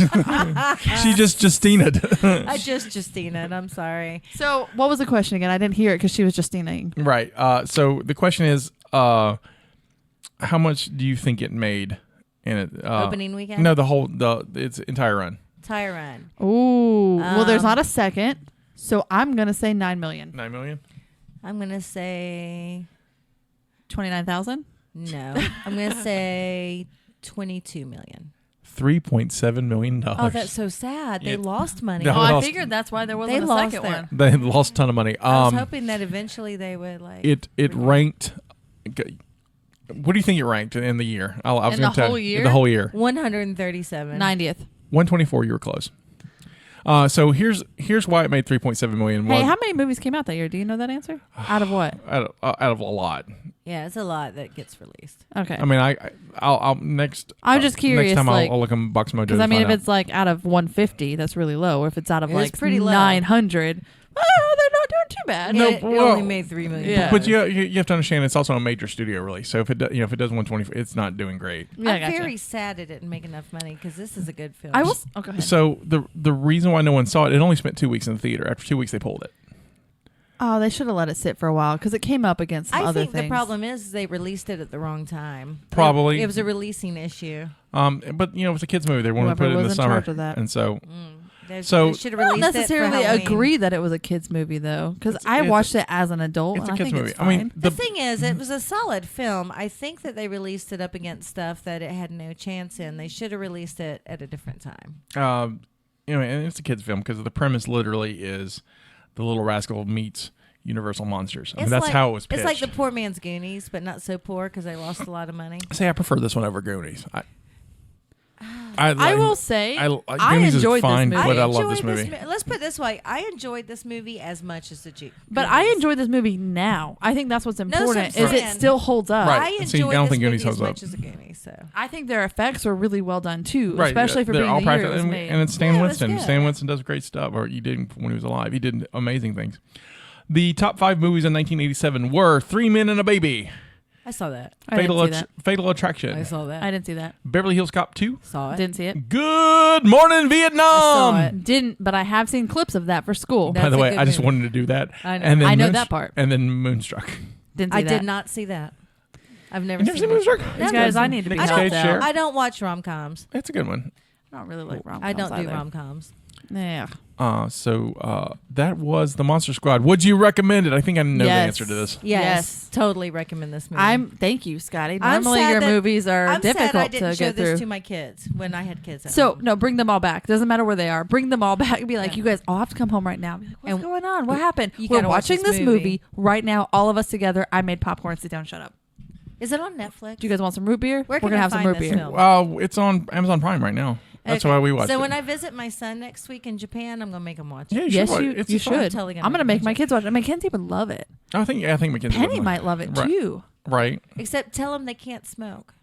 She just Justina'd. I just Jestina, I'm sorry. So what was the question again? I didn't hear it because she was Justinaing. Right. So the question is, how much do you think it made in it. Opening weekend? No, its entire run. Entire run. Ooh. Well, there's not a second, so I'm gonna say 9 million. 9 million. I'm gonna say 29,000. no. I'm gonna say 22 million. $3.7 million. Oh, that's so sad. They lost money. No. Oh, I lost- figured that's why there They wasn't a lost second their- one. They lost a ton of money. I was hoping that eventually they would like. It ranked. What do you think it ranked in the year? I was In gonna the tell whole you. year? The whole year. 137. 90th. 124. You were close. So here's why it made 3.7 million. Hey, how many movies came out that year? Do you know that answer? Out of what? Out of a lot. Yeah, it's a lot that gets released. Okay. I mean, I'll next. I'm just curious, Next time like- I'll look on Box Mojo. Because I mean, find if out. it's like out of 150, that's really low. Or if it's out of It is like pretty low. 900, they're not doing too bad. No, it well- only made 3 million. Yeah. But you have to understand it's also a major studio release. So if it if it does 120, it's not doing great. Yeah, I'm gotcha. very sad it didn't make enough money because this is a good film. I will. Oh, go ahead. So the reason why no one saw it, it only spent 2 weeks in the theater. After 2 weeks, they pulled it. Oh, they should have let it sit for a while because it came up against some I other think things. the problem is they released it at the wrong time. Probably. It was a releasing issue. But it's a kids movie. They wanted to Whoever put it in was the in summer, charge of that. and so So So- should have I don't released necessarily it for Halloween. agree that it was a kids movie though, because I it's- watched it as an adult. it's and a I kids think movie. It's I mean, fine. The thing is, it was a solid film. I think that they released it up against stuff that it had no chance in. They should have released it at a different time. and it's a kids film because the premise literally is the Little Rascal meets Universal Monsters. I mean, that's like, how it was pitched. It's like the poor man's Goonies, but not so poor because they lost a lot of money. I prefer this one over Goonies. I will say I Goonies enjoyed is fine, this movie. but I love enjoyed this movie. Let's put it this way: I enjoyed this movie as much as the Jeep. But I enjoyed this movie now. I think that's what's that's what important. I'm is it saying. still holds up? Right. I See, enjoyed I don't this think movie Goonies as holds up. much as the Goonies. So I think their effects were really well done too, Right, especially for they're being all the year it practical, was and, made. and it's Stan Yeah, it was Winston. good. Stan Winston does great stuff, or he did when he was alive. He did amazing things. The top 5 movies in 1987 were 3 Men and a Baby, I saw that. I didn't see that. Fatal Attraction, I saw that. I didn't see that. Beverly Hills Cop 2, saw it. Didn't see it. Good Morning Vietnam. saw it. Didn't, but I have seen clips of that for school. That's By the a way, good I just movie. wanted to do that. I know. And then I know that part. And then Moonstruck. Didn't see I that. did not see that. I've never You never seen seen Moonstruck? it. These guys, I need to be Nicolas helped Cage, out. Cher? I don't watch rom-coms. It's a good one. I don't really like rom-coms I don't do either. rom-coms. Yeah. So that was the Monster Squad. Would you recommend it? I think I know the Yes. answer to this. Yes, totally recommend this movie. Thank you, Scotty. I'm Normally sad your that- movies are I'm sad I difficult didn't to show get this through. to my kids when I had kids. At So home. no, bring them all back. Doesn't matter where they are. Bring them all back and be like, Yeah. you guys all have to come home right now. Be like, what's And going on? What happened? you We're gotta watch watching this this movie right now. All of us together. I made popcorn. Sit down. Shut up. Is it on Netflix? Do you guys want some root beer? Where We're can gonna I have some find root this beer. film? It's on Amazon Prime right now. That's Okay. why we watched So it. when I visit my son next week in Japan, I'm gonna make him watch it. Yeah, you Yes, should. you, It's you fun. should. totally gonna I'm gonna make make my kids watch it. Mackenzie would love it. I think Mackenzie Penny would. might love it Right. too. Right. Except tell them they can't smoke.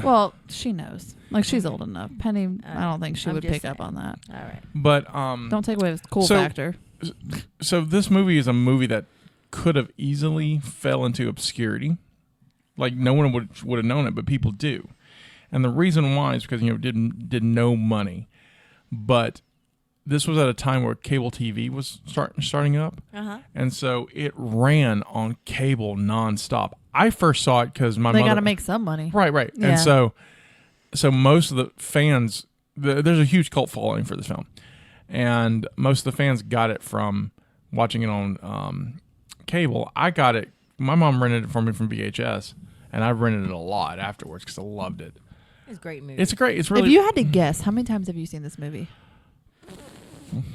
Well, she knows. Like she's old enough. Penny, I don't think she I'm would just pick up saying. on that. All right. But Don't take away his cool So- factor. so this movie is a movie that could have easily fell into obscurity. Like no one would have known it, but people do. And the reason why is because did no money. But this was at a time where cable TV was starting up. Uh-huh. And so it ran on cable nonstop. I first saw it because my They mother got to make some money. Right. Yeah. And so most of the fans, there's a huge cult following for this film, and most of the fans got it from watching it on cable. I got it. My mom rented it for me from VHS, and I rented it a lot afterwards because I loved it. It's a great movie. It's great. It's really If you had to guess, how many times have you seen this movie?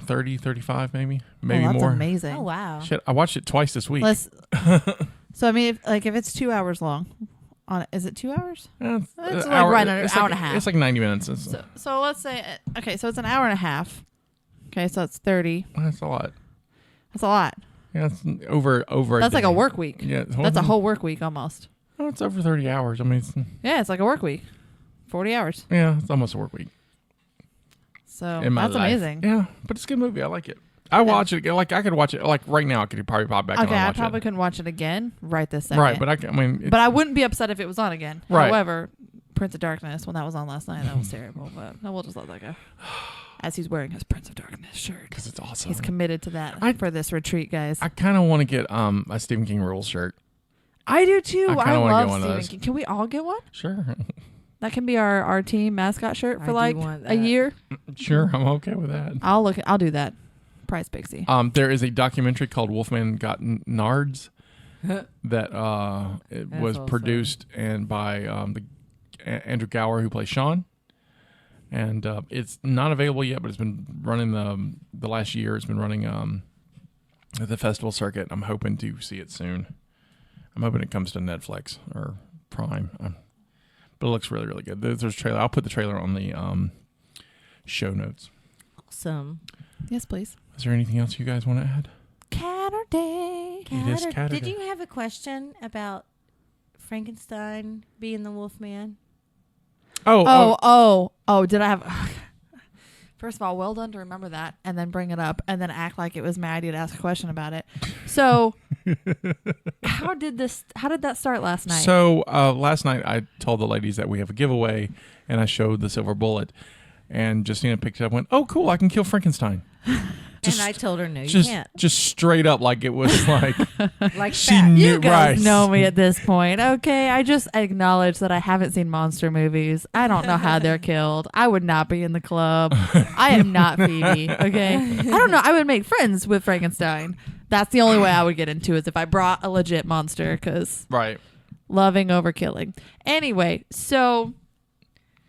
30, 35 maybe Oh, that's more. amazing. Oh wow. Shit, I watched it twice this week. Let's. So I mean, if it's 2 hours long, is it 2 hours? It's It's an like right under an it's hour like- and a half. It's like 90 minutes. So let's say so it's an hour and a half. Okay, so it's 30. That's a lot. That's a lot. Yeah, it's over. That's like a day. work week. Yeah, That's a whole work week almost. Oh, it's over 30 hours. I mean, Yeah, it's like a work week. 40 hours. it's almost a work week. So In my that's life. amazing. Yeah, but it's a good movie. I like it. I watch it again. Like I could watch it. Like right now, I could probably pop back. Okay, and I watch probably it. couldn't watch it again right this second. Right, but I mean, But I wouldn't be upset if it was on again. Right. However, Prince of Darkness, when that was on last night, that was terrible. But no, we'll just let that go. As he's wearing his Prince of Darkness shirt. because it's awesome. He's committed to that for this retreat, guys. I kind of want to get a Stephen King rules shirt. I do too. I kinda I wanna love get one of Stephen those. King. Can we all get one? Sure. That can be our team mascot shirt I for do like want a that. year. Sure, I'm okay with that. I'll do that. Price Pixie. There is a documentary called Wolfman Got Nards that it was awesome. produced and by Andrew Gower, who plays Sean. And it's not available yet, but it's been running the last year. It's been running at the festival circuit. I'm hoping to see it soon. I'm hoping it comes to Netflix or Prime. But it looks really, really good. There's a trailer. I'll put the trailer on the show notes. Awesome. Yes, please. Is there anything else you guys want to add? Catterday. It is Catterday. Did you have a question about Frankenstein being the Wolfman? Oh, did I have... First of all, well done to remember that and then bring it up and then act like it was my idea to ask a question about it. So, how did that start last night? So last night I told the ladies that we have a giveaway, and I showed the silver bullet, and Jestina picked it up and went, "Oh, cool, I can kill Frankenstein." And I told her, no, you can't. Just straight up, like it was like Like she that. knew. You guys right. know me at this point. Okay, I just acknowledge that I haven't seen monster movies. I don't know how they're killed. I would not be in the club. I am not Phoebe. Okay, I don't know. I would make friends with Frankenstein. That's the only way I would get into it, is if I brought a legit monster, because Right. loving over killing. Anyway, so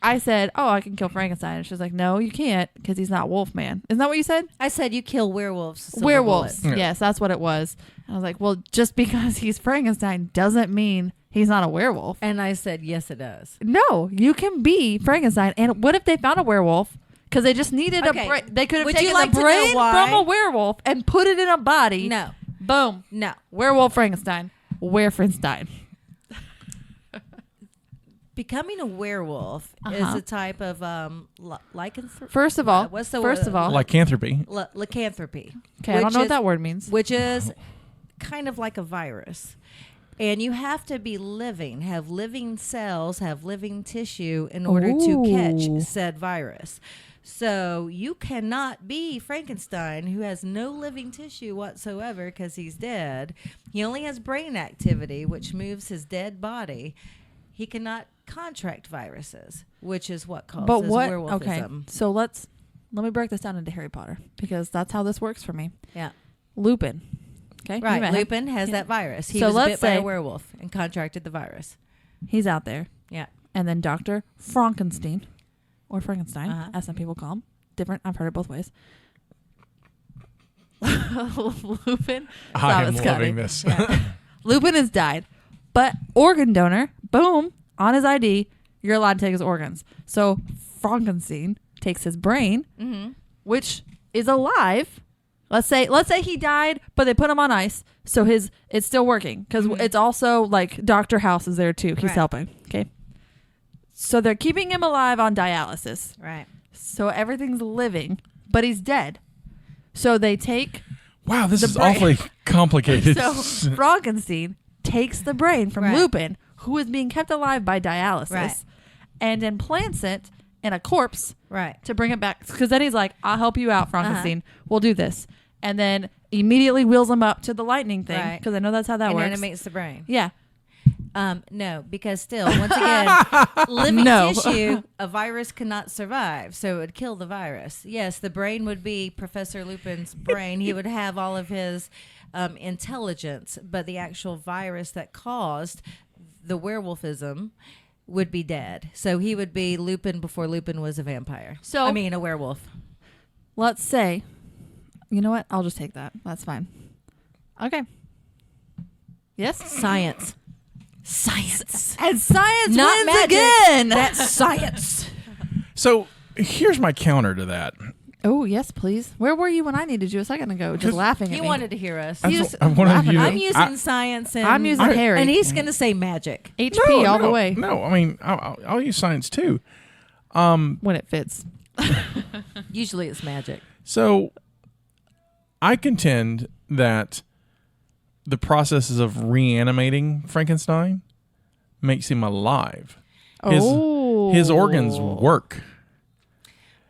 I said, "Oh, I can kill Frankenstein," and she was like, "No, you can't, because he's not Wolfman." Isn't that what you said? I said you kill werewolves. Silver Werewolves. bullet. Yeah. Yes, that's what it was. I was like, well, just because he's Frankenstein doesn't mean he's not a werewolf. And I said, yes, it does. No, you can be Frankenstein. And what if they found a werewolf? Because they just needed Okay. a brain. They could have Would taken you like the to know brain why? from a werewolf and put it in a body. No. Boom. No. Werewolf Frankenstein. Werefenstein. Becoming a werewolf is a type of lycanthropy. First of all, What's the first word? of all, Lycanthropy. Lycanthropy. okay, I don't which know what is- that word means. Which is kind of like a virus. And you have to be living, have living cells, have living tissue in order to Ooh. catch said virus. So you cannot be Frankenstein, who has no living tissue whatsoever because he's dead. He only has brain activity, which moves his dead body. He cannot contract viruses, which is what causes But what? werewolfism. Okay, so let me break this down into Harry Potter, because that's how this works for me. Yeah. Lupin. Okay, you Right. met him. Lupin has Yeah. that virus. He So was let's bit by a say- werewolf and contracted the virus. He's out there. Yeah. And then Dr. Frankenstein, or Frankenstein, Uh-huh. as some people call him. Different. I've heard it both ways. Lupin. I am Scotty. loving this. Lupin has died. But organ donor, boom, on his ID, you're allowed to take his organs. So Frankenstein takes his brain, which is alive. Let's say he died, but they put him on ice, so it's still working, because it's also like Dr. House is there too. He's Right. helping. Okay. So they're keeping him alive on dialysis. Right. So everything's living, but he's dead. So they take Wow, this is brain- awfully complicated. so Frankenstein takes the brain from Right. Lupin, who is being kept alive by dialysis, Right. and implants it in a corpse Right. to bring it back. Because then he's like, "I'll help you out, Frankenstein. We'll do this," and then immediately wheels him up to the lightning thing, Right. because I know that's how that And works. animates the brain. Yeah. No, because still, once again, living No. tissue, a virus cannot survive, so it would kill the virus. Yes, the brain would be Professor Lupin's brain. He would have all of his intelligence, but the actual virus that caused the werewolfism would be dead. So he would be Lupin before Lupin was a vampire. So- I mean, a werewolf. Let's say, you know what? I'll just take that. That's fine. Okay. Yes. Science. Science. And science Not wins magic. again. That's science. So here's my counter to that. Oh, yes, please. Where were you when I needed you a second ago? Just laughing at You me. wanted to hear us. That's just what I wanted laughing you to- at I'm using science and I'm using Harry. and he's going to say magic. HP all the way No, I mean I'll use science too. when it fits. Usually it's magic. So I contend that the processes of reanimating Frankenstein makes him alive. His organs work.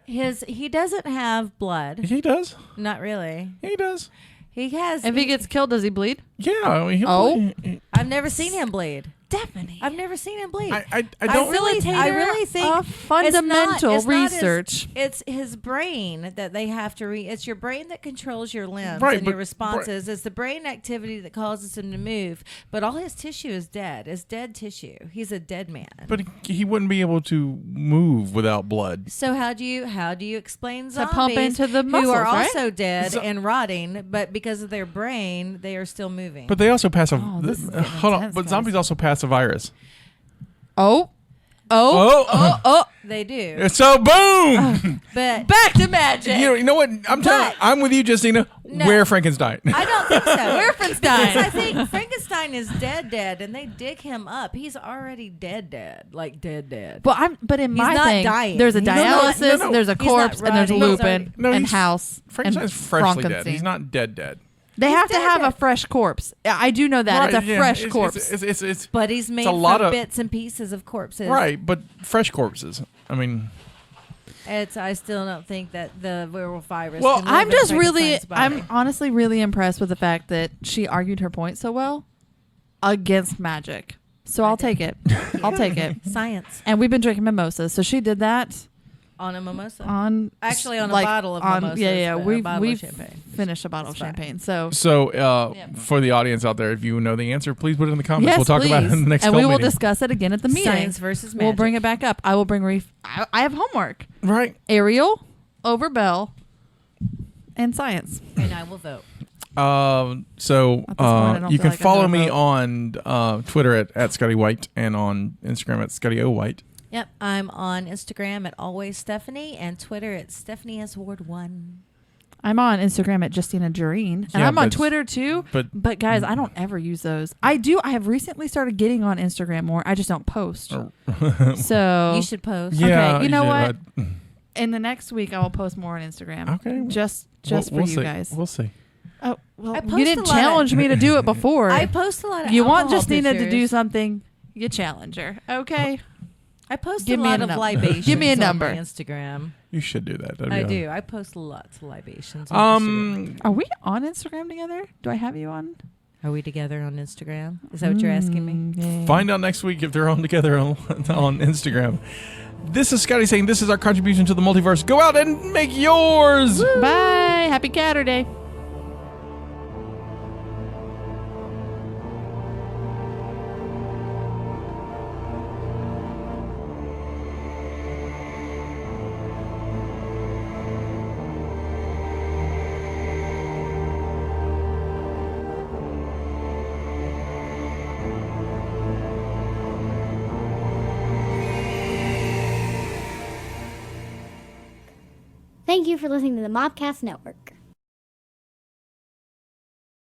He doesn't have blood. He does. Not really. He does. He has. If he gets killed, does he bleed? Yeah. I mean, Oh. I've never seen him bleed. Stephanie. I've never seen him bleed. I don't I really think of fundamental it's not research. It's his brain that they have to it's your brain that controls your limbs Right, and your but- responses. It's the brain activity that causes him to move. But all his tissue is dead. It's dead tissue. He's a dead man. But he wouldn't be able to move without blood. So how do you explain To zombies pump into the who muscles, are right? also dead Zo- and rotting, but because of their brain, they are still moving? But they also pass a this is getting hold on. intense, But guys. zombies also pass a virus. Oh. They do. So boom. But Back to magic. You know what? I'm with you, Jestina. No. Where Frankenstein? I don't think so. Where Frankenstein? Because I think Frankenstein is dead, and they dig him up. He's already dead, like dead. But in He's my not thing, dying. there's a He's not- dialysis, no. there's a He's not corpse, and there's rotting. Lupin No, and he's- House Frankenstein's and freshly dead. Frankenstein. He's not dead. They He's have to have dead. a fresh corpse. I do know that. Right, It's a yeah. fresh It's- corpse. It's But he's made a lot from of- bits and pieces of corpses. right, but fresh corpses. I mean, I still don't think that the werewolf virus. Well, can live I'm in just really, Frankenstein's body. I'm honestly really impressed with the fact that she argued her point so well against magic. So I'll take it. I'll take it. Science And we've been drinking mimosas. So she did that on a mimosa. on Actually, on a like, bottle of on- mimosas, Yeah, but a we've bottle of champagne. finished a bottle of That's fine. champagne. So for the audience out there, if you know the answer, please put it in the comments. yes, We'll talk please. about it in the next and cult we will meeting. discuss it again at the meeting. Science versus magic. We'll bring it back up. I will bring I have homework. Right. Ariel over Bell and science. And I will vote. So At this point, I don't you feel can like I follow have a me vote. on Twitter at Scotty White and on Instagram at Scotty O White. Yep, I'm on Instagram at Always Stephanie and Twitter at Stephanie S. Ward 1. I'm on Instagram at Jestina Jareen. And Yeah, I'm on but- Twitter too. but- guys, I don't ever use those. I do. I have recently started getting on Instagram more. I just don't post. So You should post. Yeah, Okay, you know should. what? In the next week, I will post more on Instagram. Okay. Just We'll for you see. guys. We'll see. Oh, well, I post you didn't a lot of- challenge me to do it before. I post a lot of you want alcohol Justina to do pictures. something, you challenge her. Okay. I post Give a me lot a of number. libations Give me a on my number. Instagram. You should do that. That'd be I awesome. do. I post lots of libations on Instagram. Are we on Instagram together? Do I have you on? Are we together on Instagram? Is that what you're asking me? Yeah. Find out next week if they're on together on Instagram. This is Scotty saying this is our contribution to the multiverse. Go out and make yours. Bye. Happy Catterday. Thank you for listening to the Mopcast Network.